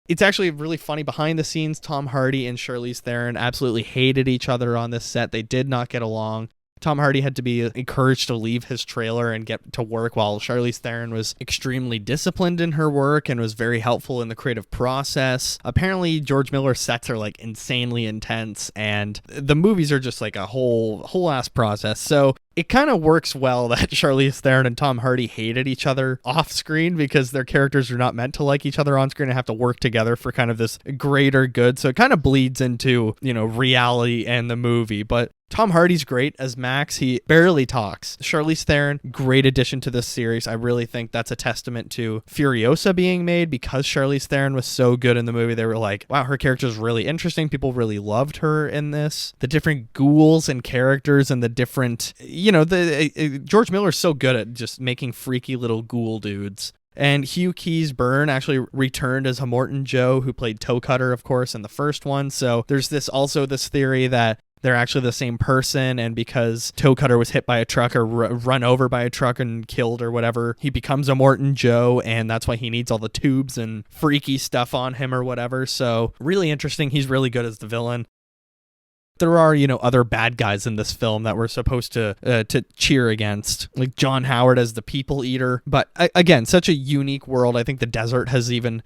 It's actually really funny. Behind the scenes, Tom Hardy and Charlize Theron absolutely hated each other on this set. They did not get along. Tom Hardy had to be encouraged to leave his trailer and get to work, while Charlize Theron was extremely disciplined in her work and was very helpful in the creative process. Apparently, George Miller's sets are like insanely intense, and the movies are just like a whole ass process. So it kind of works well that Charlize Theron and Tom Hardy hated each other off screen, because their characters are not meant to like each other on screen and have to work together for kind of this greater good. So it kind of bleeds into, reality and the movie. But Tom Hardy's great as Max. He barely talks. Charlize Theron, great addition to this series. I really think that's a testament to Furiosa being made because Charlize Theron was so good in the movie. They were like, wow, her character is really interesting. People really loved her in this. The different ghouls and characters and the different, George Miller's so good at just making freaky little ghoul dudes. And Hugh Keys-Byrne actually returned as Hamorton Joe, who played Toe Cutter, of course, in the first one. So there's this theory that they're actually the same person, and because Toe Cutter was hit by a truck or run over by a truck and killed or whatever, he becomes Hamorton Joe, and that's why he needs all the tubes and freaky stuff on him or whatever. So really interesting. He's really good as the villain. There are, other bad guys in this film that we're supposed to cheer against, like John Howard as the People Eater. But again, such a unique world. I think the desert has even,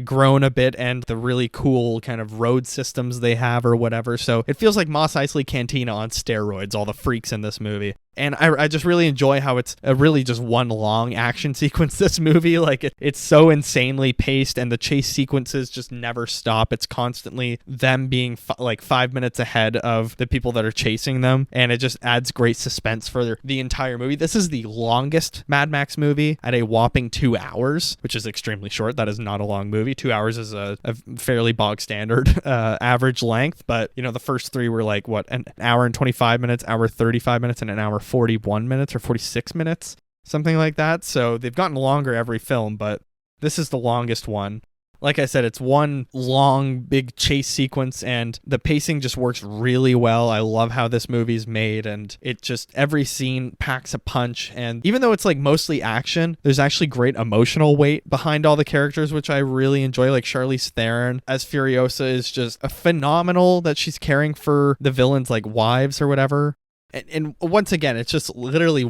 grown a bit, and the really cool kind of road systems they have or whatever. So it feels like Mos Eisley Cantina on steroids, all the freaks in this movie. And I just really enjoy how it's really just one long action sequence, this movie. Like, it's so insanely paced, and the chase sequences just never stop. It's constantly them being 5 minutes ahead of the people that are chasing them, and it just adds great suspense for the entire movie. This is the longest Mad Max movie at a whopping 2 hours, which is extremely short. That is not a long movie. 2 hours is a fairly bog standard average length, but, the first three were like, an hour and 25 minutes, hour 35 minutes, and an hour 41 minutes or 46 minutes, something like that. So they've gotten longer every film, but this is the longest one. Like I said, it's one long, big chase sequence, and the pacing just works really well. I love how this movie's made, and it just, every scene packs a punch. And even though it's like mostly action, there's actually great emotional weight behind all the characters, which I really enjoy. Like Charlize Theron as Furiosa is just a phenomenal that she's caring for the villains' like wives or whatever. And once again, it's just literally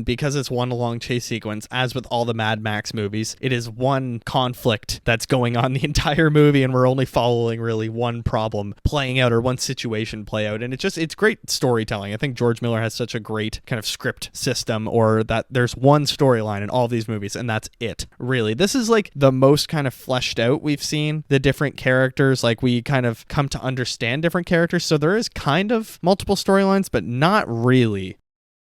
because it's one long chase sequence, as with all the Mad Max movies, it is one conflict that's going on the entire movie, and we're only following really one problem playing out or one situation play out. And it's great storytelling. I think George Miller has such a great kind of script system, or that there's one storyline in all of these movies, and that's it, really. This is like the most kind of fleshed out we've seen the different characters. Like, we kind of come to understand different characters. So there is kind of multiple storylines, but not really.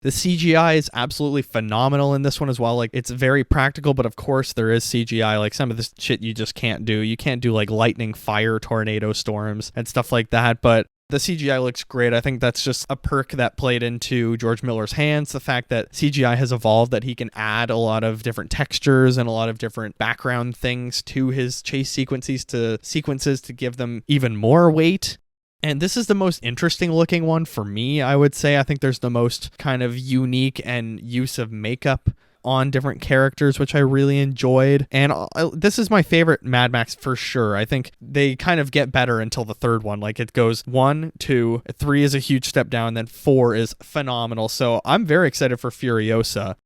The CGI is absolutely phenomenal in this one as well. Like, it's very practical, but of course there is CGI. Like, some of this shit you just can't do. You can't do like lightning, fire, tornado storms and stuff like that, but the CGI looks great. I think that's just a perk that played into George Miller's hands. The fact that CGI has evolved, that he can add a lot of different textures and a lot of different background things to his chase sequences to give them even more weight. And this is the most interesting looking one for me, I would say. I think there's the most kind of unique and use of makeup on different characters, which I really enjoyed. And this is my favorite Mad Max for sure. I think they kind of get better until the third one. Like, it goes 1, 2, 3 is a huge step down, then 4 is phenomenal. So I'm very excited for Furiosa.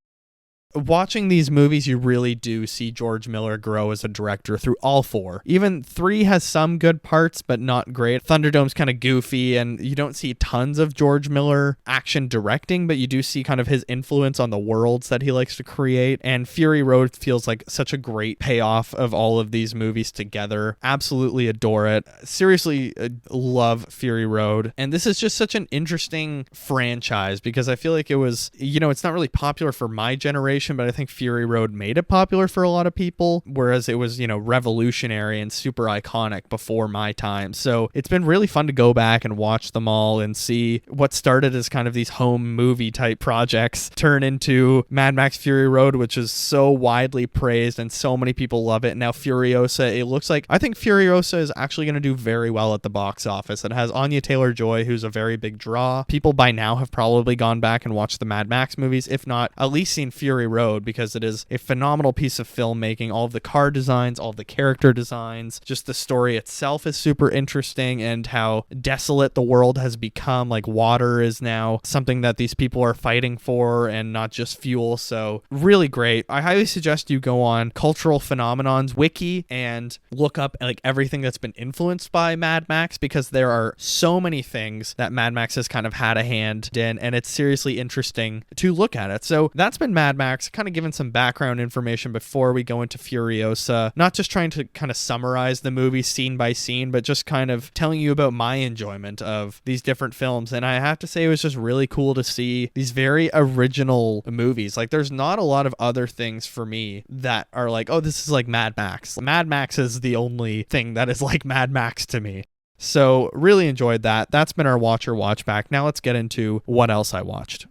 Watching these movies, you really do see George Miller grow as a director through all 4. Even 3 has some good parts, but not great. Thunderdome's kind of goofy, and you don't see tons of George Miller action directing, but you do see kind of his influence on the worlds that he likes to create. And Fury Road feels like such a great payoff of all of these movies together. Absolutely adore it. Seriously love Fury Road. And this is just such an interesting franchise, because I feel like it was, it's not really popular for my generation, but I think Fury Road made it popular for a lot of people, whereas it was, revolutionary and super iconic before my time. So it's been really fun to go back and watch them all and see what started as kind of these home movie type projects turn into Mad Max Fury Road, which is so widely praised and so many people love it. Now Furiosa, I think Furiosa is actually going to do very well at the box office. It has Anya Taylor-Joy, who's a very big draw. People by now have probably gone back and watched the Mad Max movies, if not at least seen Fury Road, because it is a phenomenal piece of filmmaking. All of the car designs, all of the character designs, just the story itself is super interesting, and how desolate the world has become. Like, water is now something that these people are fighting for and not just fuel. So really great. I highly suggest you go on Cultural Phenomenon's wiki and look up like everything that's been influenced by Mad Max, because there are so many things that Mad Max has kind of had a hand in, and it's seriously interesting to look at it. So that's been Mad Max Max, kind of giving some background information before we go into Furiosa. Not just trying to kind of summarize the movie scene by scene, but just kind of telling you about my enjoyment of these different films. And I have to say, it was just really cool to see these very original movies. Like, there's not a lot of other things for me that are like, oh, this is like Mad Max. Mad Max is the only thing that is like Mad Max to me. So really enjoyed that. That's been our Watcher Watchback. Now let's get into what else I watched.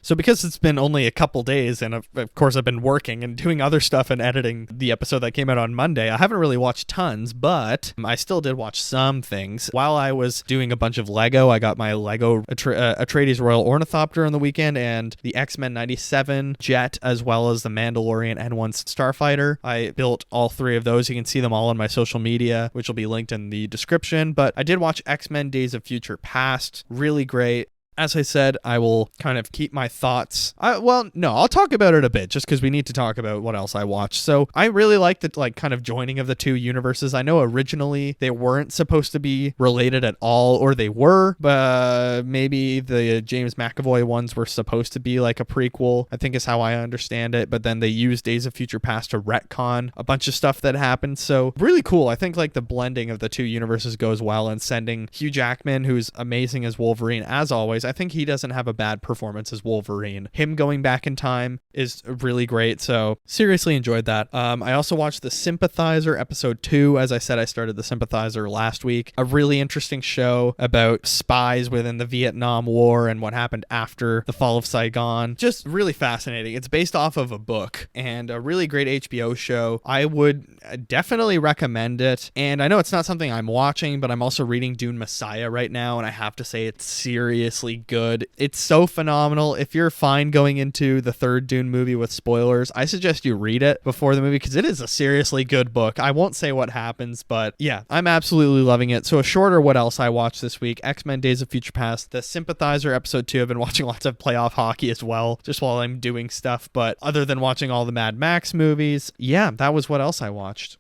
So because it's been only a couple days, and of course I've been working and doing other stuff and editing the episode that came out on Monday, I haven't really watched tons, but I still did watch some things. While I was doing a bunch of Lego, I got my Lego Atreides Royal Ornithopter on the weekend, and the X-Men 97 jet, as well as the Mandalorian N1 Starfighter. I built all three of those. You can see them all on my social media, which will be linked in the description. But I did watch X-Men Days of Future Past. Really great. As I said, I will kind of keep my thoughts. I'll talk about it a bit just because we need to talk about what else I watched. So I really liked the kind of joining of the two universes. I know originally they weren't supposed to be related at all, or they were, but maybe the James McAvoy ones were supposed to be like a prequel, I think is how I understand it. But then they used Days of Future Past to retcon a bunch of stuff that happened. So really cool. I think like the blending of the two universes goes well, and sending Hugh Jackman, who's amazing as Wolverine as always. I think he doesn't have a bad performance as Wolverine. Him going back in time is really great. So seriously enjoyed that. I also watched The Sympathizer episode 2. As I said, I started The Sympathizer last week. A really interesting show about spies within the Vietnam War and what happened after the fall of Saigon. Just really fascinating. It's based off of a book, and a really great HBO show. I would definitely recommend it. And I know it's not something I'm watching, but I'm also reading Dune Messiah right now, and I have to say it's seriously good. It's so phenomenal. If you're fine going into the third Dune movie with spoilers, I suggest you read it before the movie, because it is a seriously good book. I won't say what happens, but yeah, I'm absolutely loving it. So a shorter what else I watched this week: X-Men Days of Future Past, The Sympathizer episode 2. I've been watching lots of playoff hockey as well, just while I'm doing stuff. But other than watching all the Mad Max movies, yeah, that was what else I watched.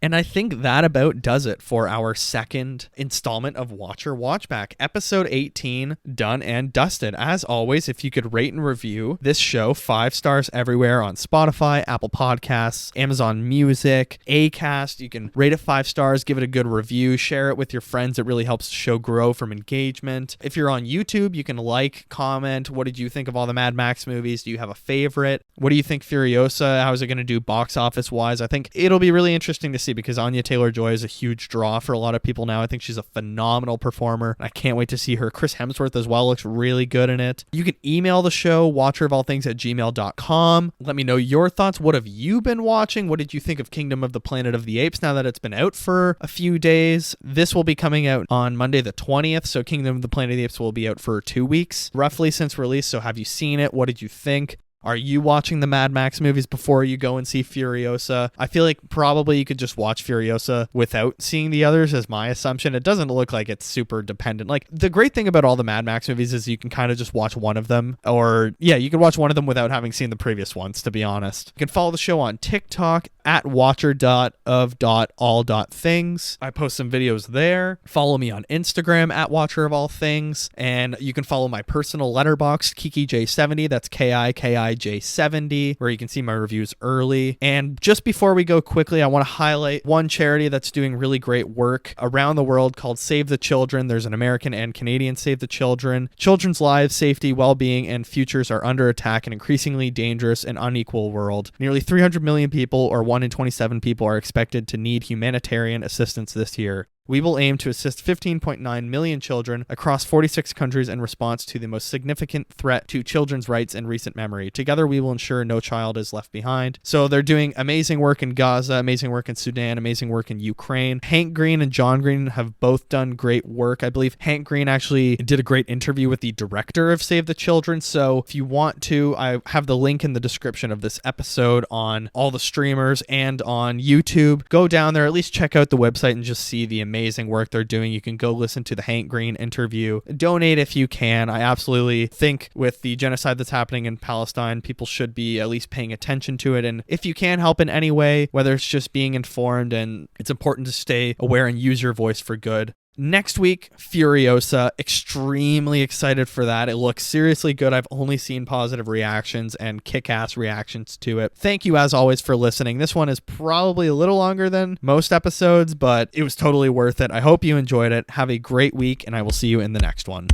And I think that about does it for our second installment of Watcher Watchback. Episode 18, done and dusted. As always, if you could rate and review this show 5 stars everywhere on Spotify, Apple Podcasts, Amazon Music, Acast. You can rate it 5 stars, give it a good review, share it with your friends. It really helps the show grow from engagement. If you're on YouTube, you can like, comment. What did you think of all the Mad Max movies? Do you have a favorite? What do you think Furiosa? How is it going to do box office wise? I think it'll be really interesting to see, because Anya Taylor-Joy is a huge draw for a lot of people now. I think she's a phenomenal performer. I can't wait to see her. Chris Hemsworth as well looks really good in it. You can email the show, watcherofallthings@gmail.com. Let me know your thoughts. What have you been watching? What did you think of Kingdom of the Planet of the Apes now that it's been out for a few days? This will be coming out on Monday the 20th, so Kingdom of the Planet of the Apes will be out for 2 weeks, roughly, since release. So have you seen it? What did you think? Are you watching the Mad Max movies before you go and see Furiosa? I feel like probably you could just watch Furiosa without seeing the others, is my assumption. It doesn't look like it's super dependent. Like, the great thing about all the Mad Max movies is you can kind of just watch one of them, or yeah, you can watch one of them without having seen the previous ones, to be honest. You can follow the show on TikTok at watcher.of.all.things. I post some videos there. Follow me on Instagram at watcherofallthings, and you can follow my personal letterbox, KikiJ70. That's KIKIJ70, where you can see my reviews early. And just before we go quickly, I want to highlight one charity that's doing really great work around the world called Save the Children. There's an American and Canadian Save the Children. Children's lives, safety, well-being, and futures are under attack in an increasingly dangerous and unequal world. Nearly 300 million people, or 1 in 27 people, are expected to need humanitarian assistance this year. We will aim to assist 15.9 million children across 46 countries in response to the most significant threat to children's rights in recent memory. Together, we will ensure no child is left behind. So they're doing amazing work in Gaza, amazing work in Sudan, amazing work in Ukraine. Hank Green and John Green have both done great work. I believe Hank Green actually did a great interview with the director of Save the Children. So if you want to, I have the link in the description of this episode on all the streamers and on YouTube. Go down there, at least check out the website and just see the amazing work they're doing. You can go listen to the Hank Green interview. Donate if you can. I absolutely think with the genocide that's happening in Palestine, people should be at least paying attention to it. And if you can help in any way, whether it's just being informed, and it's important to stay aware and use your voice for good. Next week, Furiosa. Extremely excited for that. It looks seriously good. I've only seen positive reactions and kick-ass reactions to it. Thank you, as always, for listening. This one is probably a little longer than most episodes, but it was totally worth it. I hope you enjoyed it. Have a great week, and I will see you in the next one.